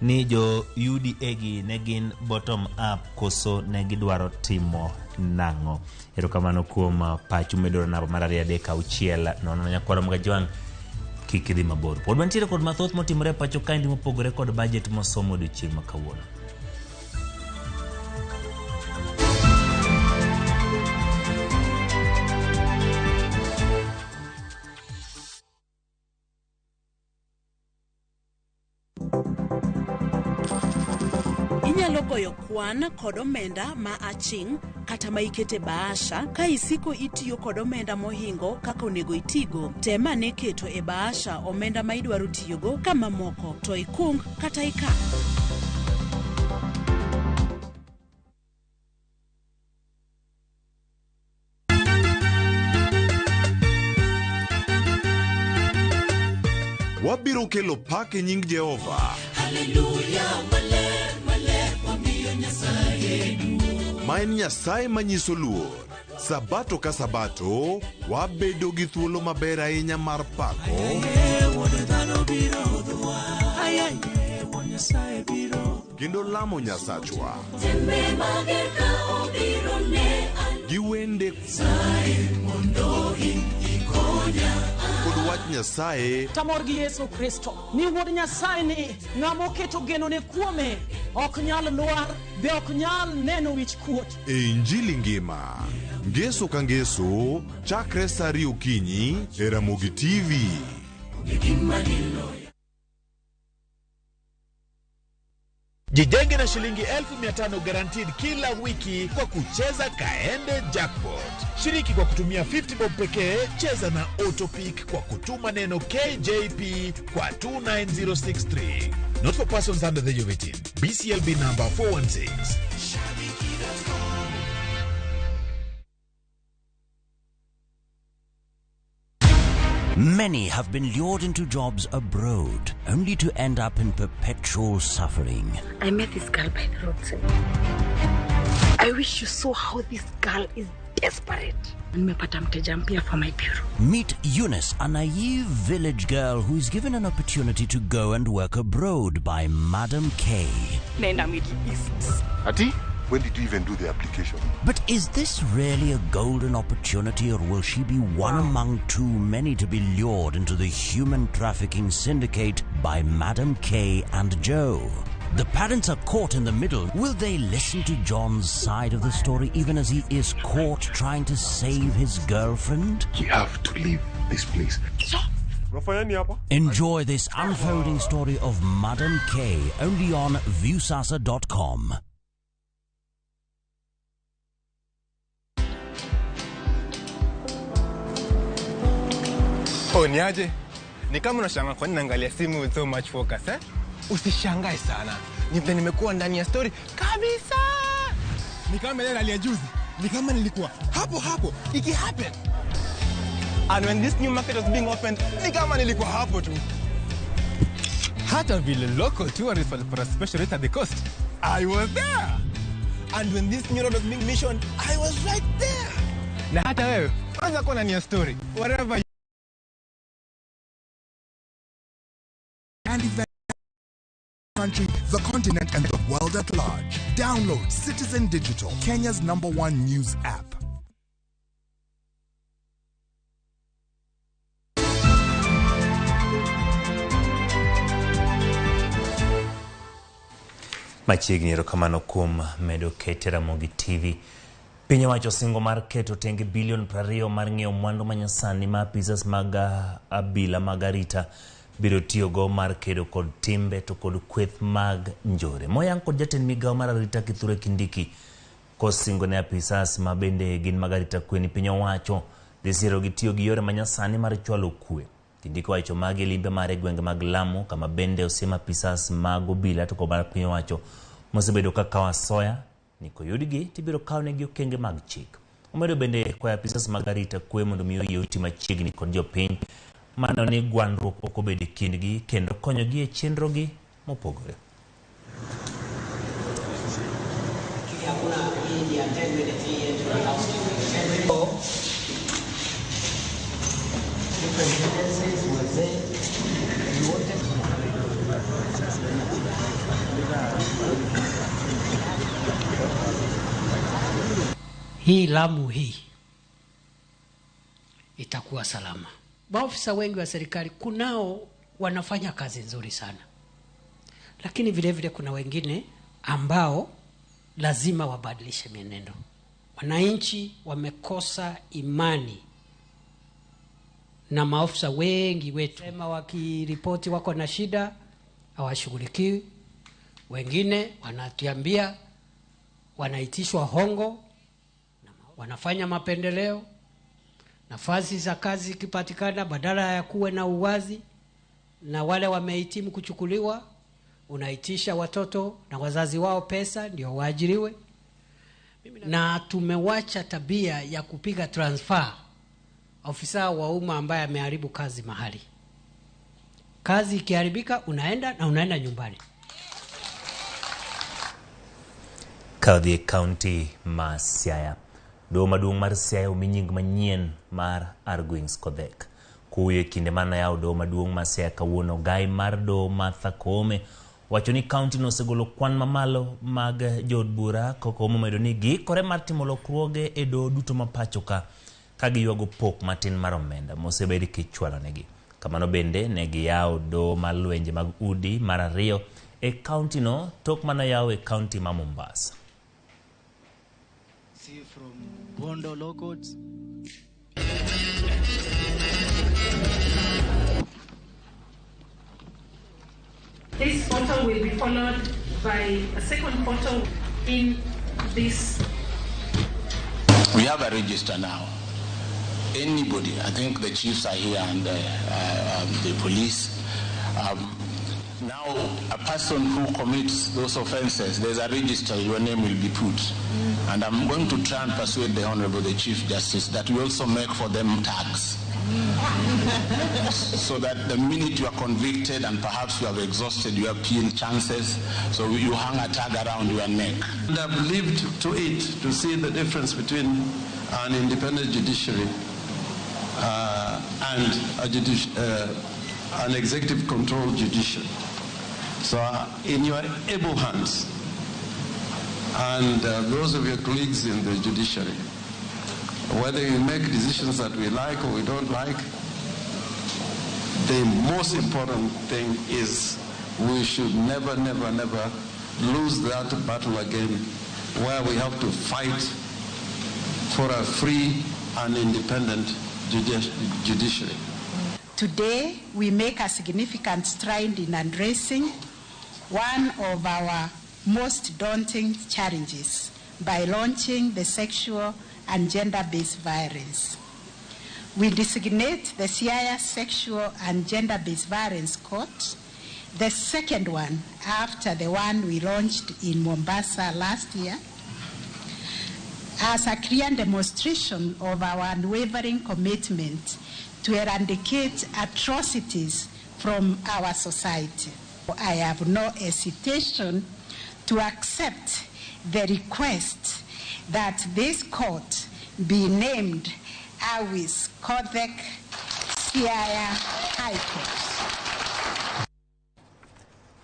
ni jo UDA gi negin bottom up koso negidwaro timo nang'o. Erokamano kuom pachu medoro namba mar 3 nono nyakwaro mga jwang' kik idhi mabor. Pod wantiere kod mathoth motimore pacho kaendi mopogore kod budget mosomo odiochieng' ma kawuono. Inyalo goyo kwan kod omenda ma aching' kata ma ikete bahasha ka isiko itiyo kod omenda mohingo kaka onego itigo. Tema ne keto e bahasha omenda ma idwaro tiyogo kama moko to ikung kata ikan. Wabiro kelo pak e nying Jehova. Hallelujah, maler, maler, wamiyo Nyasaye duong'. Ma en Nyasaye manyiso luor. Sabato ka sabato, wabedo gi thuolo maber ahinya mar pako. Kendo lamo Nyasachwa. Gi wende kod wach Nyasaye. Tamor gi Yesu Kristo ni wuod Nyasaye ni ng'amo keto geno ne kuome ok nyal lwar be ok nyal neno wich kuot. E Injili ngima ngeso ka ngeso chakre saa 2 okinyi e Ramogi TV. Jijenge na shilingi 1500 guaranteed kila wiki kwa kucheza Kaende Jackpot. Shiriki kwa kutumia 50 bob pekee, cheza na Autopic kwa kutuma neno KJP kwa 29063. Not for persons under the age of 18. BCLB number 416. Many have been lured into jobs abroad, only to end up in perpetual suffering. I met this girl by the roadside. I wish you saw how this girl is desperate. Nimepata mteja mpya for my bureau. Meet Eunice, a naive village girl who is given an opportunity to go and work abroad by Madam K. Nenda Middle East. Ati? When did you even do the application? But is this really a golden opportunity, or will she be one among too many to be lured into the human trafficking syndicate by Madam K and Joe? The parents are caught in the middle. Will they listen to John's side of the story even as he is caught trying to save his girlfriend? We have to leave this place. Enjoy this unfolding story of Madam K only on viewsasa.com. Oh, niaje? Ni kama unashangaa kwa nini naangalia simu with so much focus, eh? Usishangae sana. Ni vile nimekuwa ndani ya story kabisa. Ni kama ile hali ya juzi. Ni kama nilikuwa hapo iki happen. And when this new market was being opened, ni kama nilikuwa hapo tu. Hata vile local tourists for a special rate at the coast, I was there. And when this new road was being missioned, I was right there. Na hata wewe, anza kuwa ndani ya story. Whatever country, the continent, and the world at large. Download Citizen Digital, Kenya's #1 news app. Machiegni erokamano kuom medo kete Ramogi TV. Piny owacho singo mar keto tenge bilion 20 mar ng'iewo mwandu manyasani ma apisas mag abila mag arita biro tiyogo mar kedo kod timbe to kod kweth mag njore. Moyang kod jatend migawo mar arita Kithure Kindiki kosingo ne apisas ma bende gin mag arita kwe ni piny owacho dhi siro gi tiyo gi yore manyasani mar chwalo kwe. Kindiki wacho magi limbe mar gwenge mag Lamu kama bende osema apisas mag obila to kod piny owacho mosebedo ka kawo asoya ni koyudgi tibiro kawnegi okenge mag chik. Omedo bende kwa apisas mag arita kwe mondo miyo yoti machiegni kod jopiny mano ni gwandruok ok obed e kindgi kendo konyogi e chenrogi mopogore. Hii Lamu hii itakuwa salama. Maofisa wengi wa serikali kunao wanafanya kazi nzuri sana, lakini vile vile kuna wengine ambao lazima wabadilishe mienendo. Wananchi wamekosa imani na maofisa wengi wetu. Sema wakiripoti wako na shida hawashughulikiwi. Wengine wanatuambia wanaitishwa hongo, wanafanya mapendeleo. Nafasi za kazi ikipatikana, badala ya kuwe na uwazi na wale wamehitimu kuchukuliwa, unaitisha watoto na wazazi wao pesa ndio waajiriwe. Na tumewacha tabia ya kupiga transfer ofisa wa umma ambaye ameharibu kazi mahali. Kazi ikiharibika unaenda nyumbani. Kadhi County ma Siaya. Doho maduong' mar Siaya omi nying manyien mar Arguings Kodhek. Kuye kinde mana yawo doho maduong' mar Siaya kawuono, gai mar doho Martha Koome wacho ni kaunti no osegolo kwan mamalo mag jod bura. Koome omedo ni giikore mar timo lokruoge e doho duto ma pacho ka giywago pok matin mar omenda mosebed kichwalonegi. Kamano bende ne giyawo doho mar lwenje mag udi mar ariyo e kaunti no tok mana yawo e kaunti ma Mombasa. See from Bondo Law Courts. This photo will be followed by a second photo in this. We have a register now. Anybody, I think the chiefs are here and the police. Now, a person who commits those offenses, there's a register, your name will be put. And I'm going to try and persuade the Honorable the Chief Justice that we also make for them tags. So that the minute you are convicted and perhaps you have exhausted your appeal chances, so you hang a tag around your neck. And I've lived to it to see the difference between an independent judiciary and an executive control judiciary. So in your able hands, and those of your colleagues in the judiciary, whether you make decisions that we like or we don't like, the most important thing is we should never, never, never lose that battle again, where we have to fight for a free and independent judiciary. Today, we make a significant stride in addressing one of our most daunting challenges by launching the Sexual and Gender-Based Violence. We designate the Siaya Sexual and Gender-Based Violence Court, the second one after the one we launched in Mombasa last year, as a clear demonstration of our unwavering commitment to eradicate atrocities from our society. I have no hesitation to accept the request that this court be named Awis Kodhek Siaya High Court.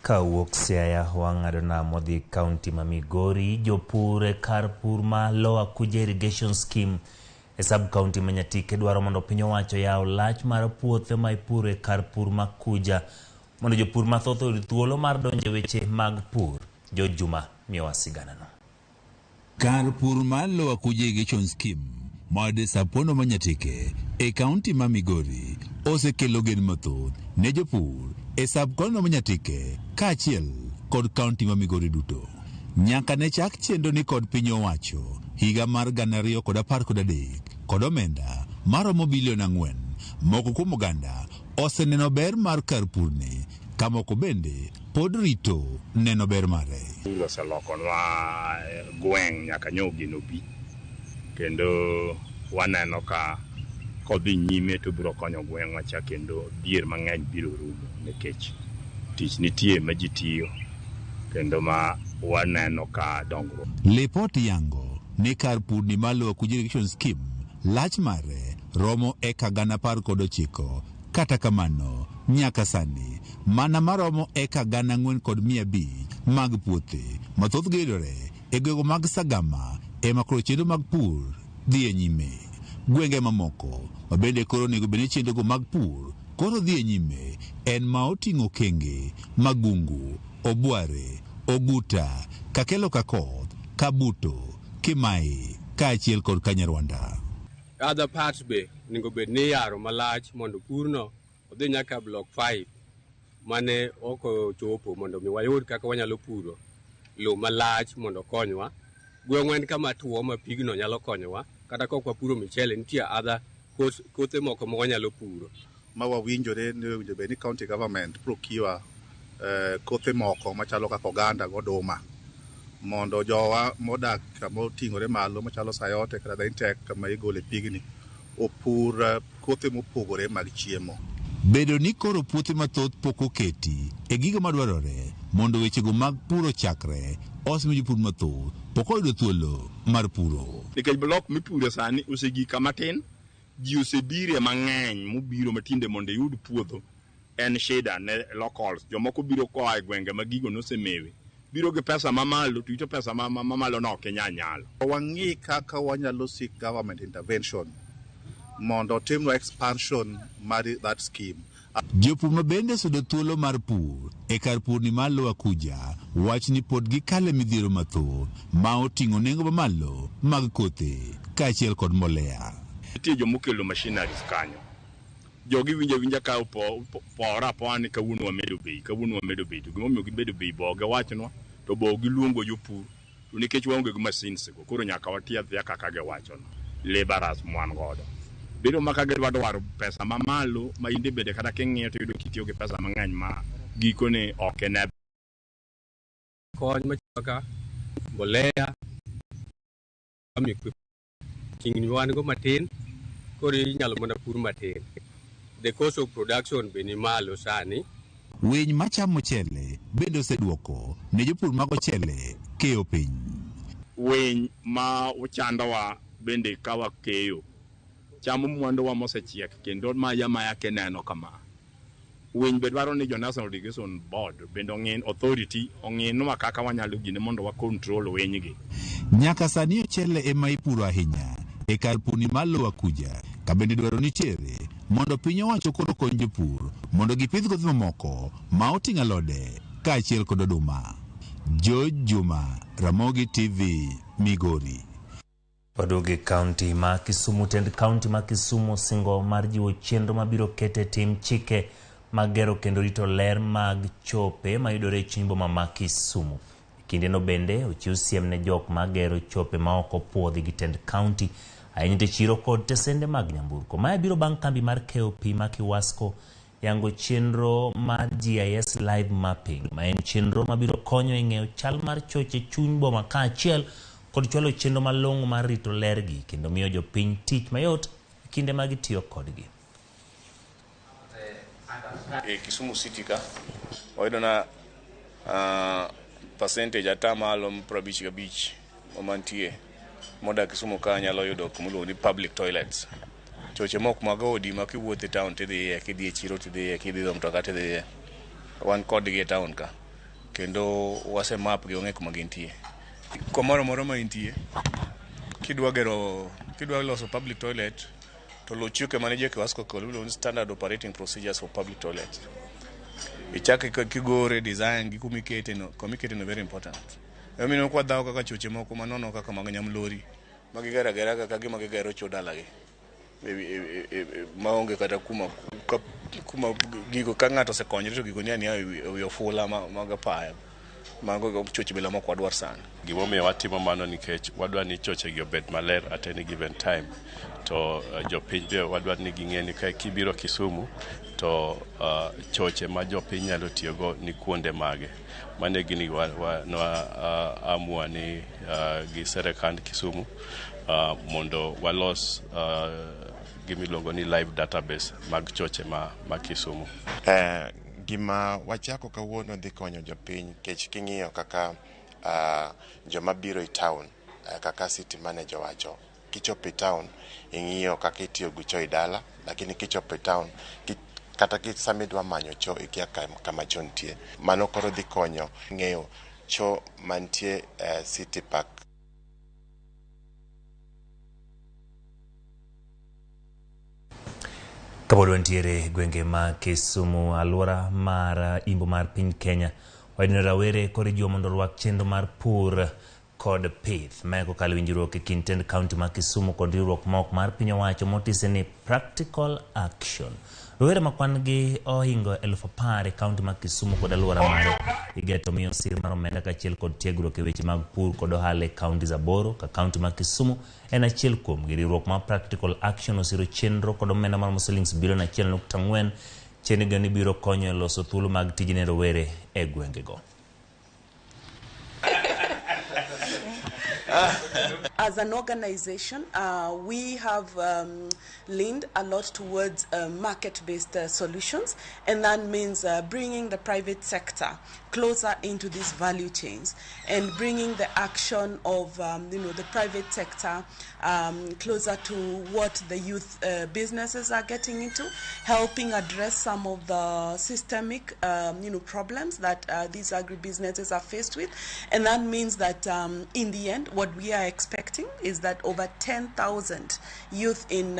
Kawuok Siaya wang'ado nam odhi kaunti ma Migori. Jopur e kar pur ma Lower Kuja Irrigation Scheme e sub county ma Nyatike dwaro mondo piny owacho yaw lach mar puothe ma ipuro e kar pur ma Kuja mondo jopur mathoth oyud thuolo mar donjo e weche mag pur. Jo Juma miyowa sigana no. Kar pur ma Lower Kuja Irrigation Scheme made sapono ma Nyatike e kaunti ma Migori osekelo gen mathoth ne jopur e sub kono ma Nyatike kaachiel kod kaunti ma Migori duto. Nyaka ne chak chenro ni kod piny owacho higa mar 2013 kod omenda maromo bilion 4, moko kuom oganda oseneno ber mar kar purni, kamoko bende pod rito neno ber mare. Oselokonwa gweng' nyaka nyogi nobi kendo waneno ka kodhi nyime to biro konyo gweng'wa cha kendo dier mang'eny biro rumo nikech tich nitie ma ji tiyo kendo ma waneno ka dongruok. Lipot yango ni kar pur ni malo irrigation scheme lach mare romo eka 19,000 kata kamano nyaka sani mana maromo eka 4,500 mag puothe mathoth gedore e gwego mag Sagama ema koro chenro mag pur dhi e nyime. Gwenge mamoko mabende koro nego bende chenrogo mag pur koro dhi e nyime en ma oting'o Kenge, Magungu, Obware, Oguta, Kakelo Kakoth, Kabuto, Kimai kaachiel kod Kanyarwanda. Other parts be nego bed ni yaro malach mondo purno odhi nyaka block 5 mane oko chopo mondo mi wayud kaka wanyalo puro lo malach mondo konywa. Gweng'wa en kama tuo ma pigno nyalo konyowa kata ka ok wapuro michele nitie other kothe moko ma wanyalo puro. Ma wawinjore ni owinjo bed ni county government procure kothe moko machalo kaka oganda goduma mondo jowa modak kama oting'ore malo machalo Sayote kata Daintek kama igole pigni opur kothe mopogore mag chiemo. Bedo ni koro puothe mathoth pok oketi e gigo madwarore mondo wechego mag puro chakre osemiyo jopur mathoth pok oyudo thuolo mar puro. Nikech blok mipuro sani osegi kama tin, ji osebire mang'eny mobiro matinde mondo yud puodho en shida ne locals. Jomoko biro koa e gwenge ma gigo nosemewe. Biro gi pesa mamalo to ito pesa mamalo no ok nyalo. Wang'i kaka wanyalo seek government intervention mondo timno expansion mar that scheme. Jopur mabende sudo thuolo mar pur e kar pur ni malo Akuja wach ni pod gikale midhiero mathoth ma oting'o nengo mamalo mag kothe kaachiel kod mbolea. Nitie jomokelo machineries kanyo. Jogi winja ka pora poni kawuono wamedo bei to gimomiyo gibedo bei boge wachnwa to bo giluongo jopur to nikech waonge gi machines go koro nyaka watiadhia kaka giwachono laborers mwan godo bedo maka gidwaro pesa mamalo ma inde bede kata king'iyo to yudo kitiyo gi pesa mang'eny ma gikone ok ene kony machaka mbolea kingni wan go matin koro inyalo mana pur matin. The cost of production be ni malo sani. Winy machamo chele bende oseduoko ne jopur mag ochele keyo piny. Winy ma ochandowa bende kawa keyo chamo mwandowa mosechiek kendo maya ke neno kama. Winy be dwaro ni jo National Irrigation Board bende ong'in authority ong'inwa kaka wanyalo gine mondo wa control winy gi. Nyaka sani ochele ema ipuro ahinya e kar pur ni malo Akuja ka bende dwaro nitiere mondo piny owacho koro kony jopur mondo gipidh kothe mamoko ma oting'o alode kaachiel kod oduma. Juma, Ramogi TV, Migori. Wadoge kaunti ma Kisumu. Tend kaunti ma Kisumu singo mar jiwo chenro mabiro kete tim chike magero kendo rito ler mag chope mayudore e chuny boma ma Kisumu. Kinde no bende ochiw siem ne jok magero chope ma ok opuodhi gi tend kaunti ahinya te chiro kod tesende mag nyamburko. Mae biro bang' kambi mar KOP ma Kiwasko yango chenro mar GIS live mapping ma en chenro mabiro konyo e ng'eyo chal mar choche chuny boma kaachiel kod chwalo chenro malong'o mar rito lergi kendo miyo jopiny tich mayot kinde ma gitiyo kodgi. Kisumu City ka wayudo na percentage atamalo 55 mantie moda Kisumu ka nyalo yudo kumulo ni public toilets. Choche mok mag odi ma kiwuothe town tidhi kidhi e chiro tidhi kidhi do mtoka tidhi wan kod gi town ka kendo wase map gi ong'e kuma gintie. Komoro moro ma intie kidwa loso public toilet to lo chike manager Kiwasko kolulo standard operating procedures for public toilets. Ichake kigore design gi kumikete no very important. Emino kwa dawo kaka choche moko manono kaka mag nyamlori magigera kaka gima gigero chodala gi maonge kata kuma gigo ka ng'ato se konyre to gigo ni ofula mag paya mago go choche bila moko wadwar sana. Gimomiyo watimo mano nikech wadwa ni choche gi obed maler at any given time. To jopiny be wadwa ni ging'e ni ka kibiro Kisumu to choche ma jopiny nyalo tiyogo ni kuonde mage. Mane gini amua ni gi serikand Kisumu mondo walos gimiluongo ni live database mag choche ma Kisumu. Gima wachako kawuono dhi konyo jopiny kech king'iyo kaka joma biro e town kaka city manager wacho kichopo e town ing'iyo kaka itiyo gi cho idala lakini kichopo e town kata kisamidwa manyo cho ikia kama cho nitie mano koro dhi konyo ng'eyo cho mantie city park. Kabodwa ntiere gwenge ma Kisumu alwora mar imbo mar piny Kenya wadino rawere kod jo mondo rwak chenro mar pur kod pith ma kokalo winjruok e kind tend kaunti ma Kisumu kod riwruok ma ok mar piny owacho motise ni practical action. Rowere makwan gi ohingo 10,000 e kaunti ma Kisumu kod alwora mare igeto miyo sir mar omenda kachiel kod tiegruok e weche mag pur kod ohala e kaunti zaboro ka kaunti ma Kisumu en achiel kuom riwruok ma practical action osiro chenro kod omenda mar shillings bilion 1.4 chenro ni biro konyo e loso thuolo mag tijene rowere e gwengego. As an organization, we have leaned a lot towards market-based solutions, and that means bringing the private sector closer into these value chains and bringing the action of the private sector closer to what the youth businesses are getting into, helping address some of the systemic problems that these agribusinesses are faced with. And that means that in the end, what we are expecting is that over 10,000 youth in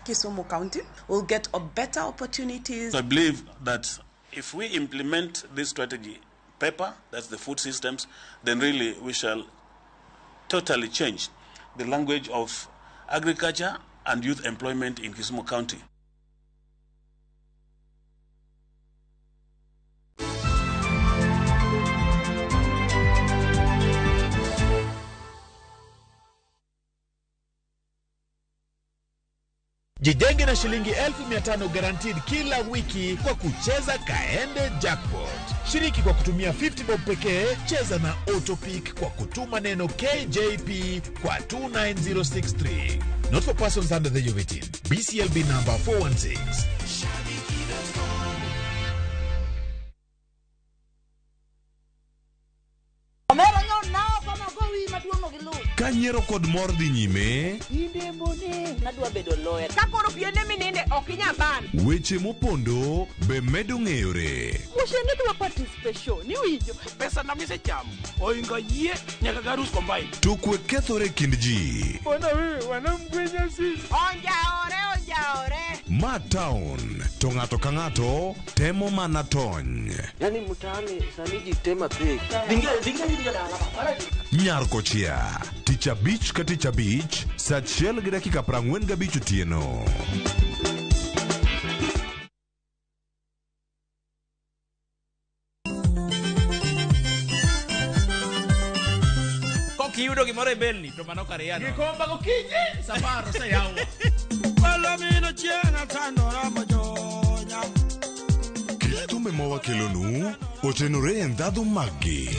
Kisumu County will get a better opportunities. I believe that if we implement this strategy paper, that's the food systems, then really we shall totally change the language of agriculture and youth employment in Kisumu County. Jijenge na shilingi 500 guaranteed kila wiki kwa kucheza Kaende Jackpot. Shiriki kwa kutumia 50 bob pekee, cheza na Autopic kwa kutuma neno KJP kwa 29063. Not for persons under the age of 18. BCLB number 416. Kanyiero kod mor dhi nyime, inde mbone nadwa bedo lawyer kakoro piende mininde okinya ban weche mopondo be medo ng'eyore. Musheni dwa participation ni winjo Pesa na mise cham oinga yie nyaka garus combine. To kwe kethore kind ji. Bona wewe wanamgwenya sisi onjaore Ma town to ng'ato ka ng'ato temo mana tony. Yani mtaani saniji tema pek Nyar kochia tich abich ka tich abich saa 1:45 otieno. Kiyudo gimoro e belni to mano kare yano. Gikomba gokinyi safaro sa yawa Palamino chiena tandora mojonya. Kitume mowa kelonu otenore e ndhadhu maggi.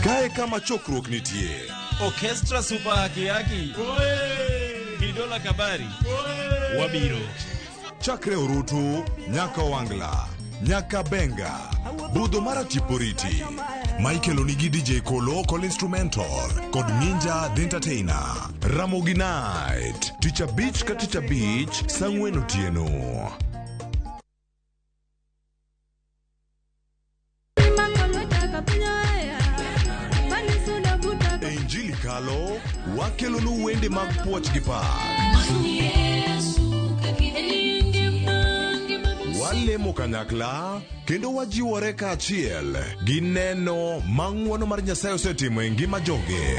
Kae kama chokruok nitie. Orchestra super haki. Hidola kabari. Wabiro. Chakre Orutu, nyaka Wangla, nyaka Benga, Budho mara Tiporiti. Michael Onigi DJ Kolo kol instrumental, kod Ninja the Entertainer. Ramogi Night, tich abich ka tich abich, saa 4 otieno. Injili kalo, wakelonu wende mag puoch gi pak. Walemo kanyakla, kendo wajiwore ka achiel, gi neno mang'wono mar Nyasaye osetimo e ngima joge.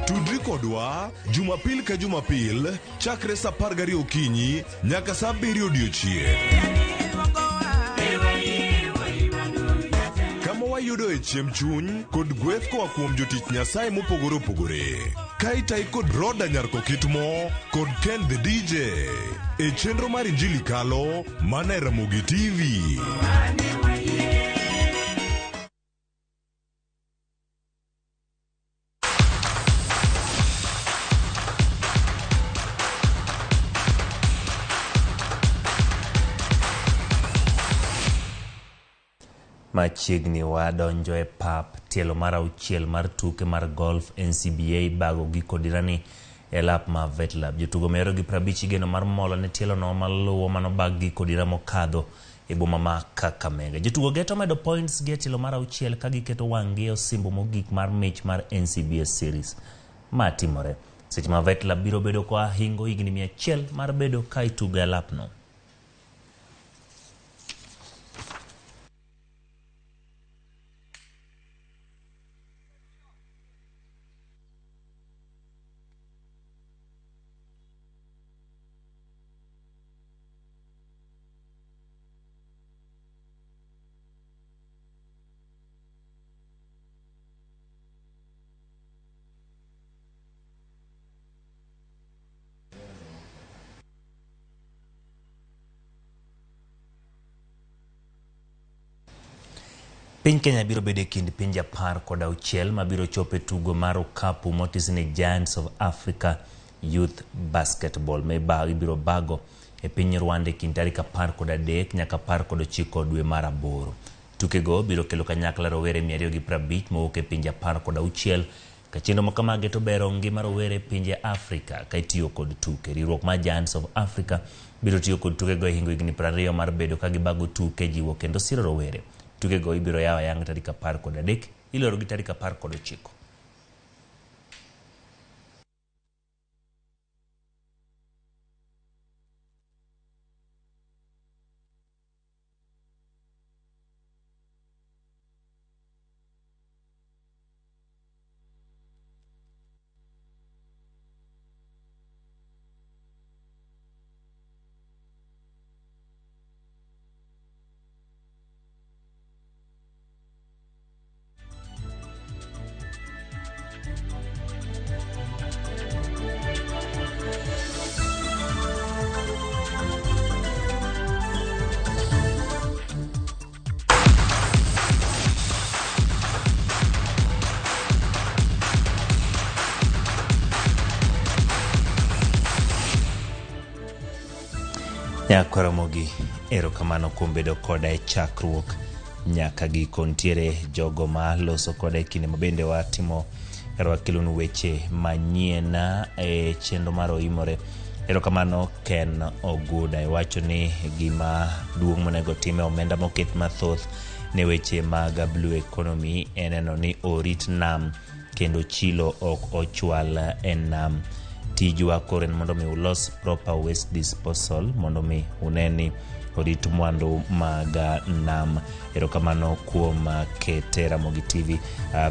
Tudri kodwa Jumapil ka Jumapil chakre sa 12 okinyi nyaka sa 7 odiechieng'. Kama wayudo e chiemb chuny kod gweth koa kuom jotich Nyasaye mopogore opogore. Kaitai kod Roda Nyarko Kitmo kod Ken the DJ e chenro mar Injili Kalo mana e Ramogi TV. Machiegni wadonjo e pap tielo mar auchiel mar tuke mar golf NCBA bago giko dirani e lap ma Vetlab. Jotugo mero gi 50 geno mar molo ne tielo no maluwo mano bag giko dira mokadho e boma ma Kakamega. Jotugo geto medo points gi tielo mar auchiel ka giketo wang'gi osimbo mogik mar mich mar NCBA series matimore. Seche ma Vetlab biro bedo kwa hingo higni 100 mar bedo ka itugo e lap no. Piny Kenya biro bedo e kind pinje 16 mabiro chope tugo mar okapu motis ni Giants of Africa Youth Basketball biro bago e piny Rwanda e kind tarik 13 nyaka 19 dwe mar 8. Tukego biro kelo kanyakla rowere 250 mowuok e pinje 16 ka chenro makama to bero ngima rowere pinje Afrika ka itiyo kod tuke. Riwruok mar Giants of Africa biro tiyo kod tukego e hingo higni 20 mar bedo ka gibago tuke jiwo kendo siro rowere. Tukego ibiro yawa yang tarik 13 iloro gi tarik 19. Ramogi erokamano kuom bedo koda e chakruok nyaka giko. Ntiere jogo ma loso koda e kinde mabende watimo kelonu weche manyien e chenro mar Oimore. Erokamano Ken Oguda iwacho ni gima duong' monego time omenda moket mathoth ne weche mag blue economy eneno ni orit nam kendo chilo ok ochwal e nam. Tijwa koren mondo mi ulos proper waste disposal mondo mi uneni orit mwandu mag nam. Erokamano kuom kete Ramogi TV.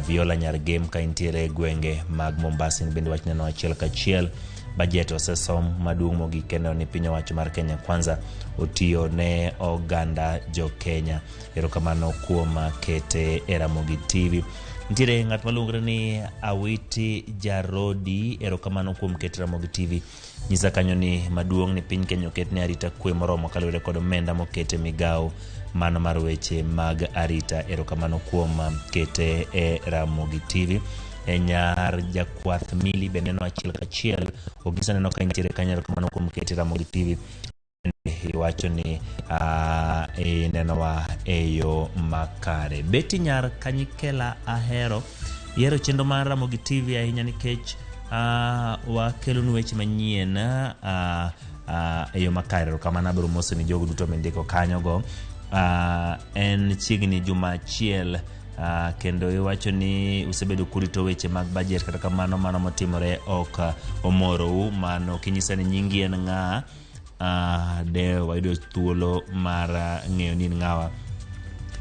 Viola Nyargem ka intiere gwenge mag Mombasa bende wach neno achiel kachiel. Budget osesom maduong' mogik en ni piny owacho mar Kenya Kwanza otiyo ne oganda jo Kenya. Erokamano kuom kete Ramogi TV. Ntiere ng'at maluongre ni Awiti Jarodi. Erokamano kuom kete Ramogi TV. Nyisa kanyo ni maduong' ni piny Kenya oket ne arita kwe moromo kaluwore kod omenda mokete migao mano mar weche mag arita. Erokamano kuom kete Ramogi TV. Nyar jakwath Mili beneno achiel kachiel ogisa neno ka intiere kanyo. Erokamano kuom kete Ramogi TV. Iwacho ni nenowa eyo makare. Beti Nyar Kanyikela ahero yero chenro mar Ramogi TV ahinya nikech wakelonu weche manyien eyo makare. Erokamano abiro moso ni jogo duto mendiko kanyogo. En chiegni juma achiel kendo iwacho ni usebedo kurito weche mag budget kata kamano mano motimore ok omorou. Mano kinyisa ni nyingi en ng'a de wayudo thuolo mar ng'eyo ni ng'awa.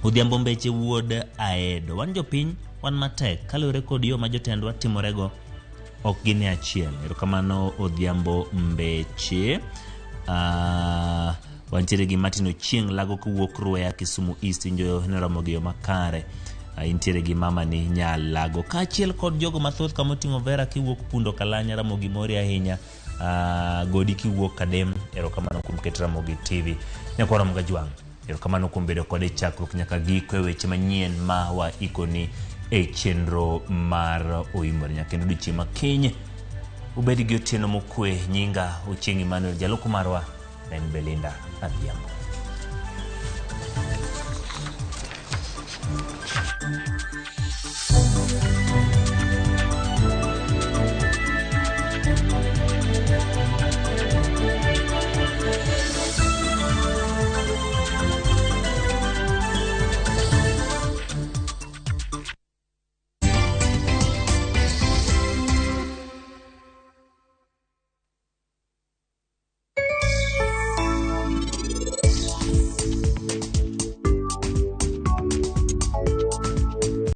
Odhiambo Mbeche wuod Aedo. Wan jopiny wan matek kaluwore kod yo ma jotendwa timorego. ok gine achiel. Erokamano Odhiambo Mbeche. Wantiere gi Martin Ochieng Lago kuwuok Ruea Kisumu East injo ne Ramogi makare. Intiere gi mama ni Nyal Lago kaachiel kod jogo mathoth kamoting'o Vera kiwuok Pundo Kalanya Ramogi mori ahinya. Godi kiwuok Kadem. Erokamano kuom keto Ramogi TV. Nyakwara mga jwang. Erokamano kuom bedo kode chakruok nyaka giko weche manyien ma wa ikoni e chenro mar Oimore nyakendo dichi makinye. Ubedi gi otieno mokwe. Nyinga Ochieng Emmanuel jaloko marwa Ben Belinda Adhiambo.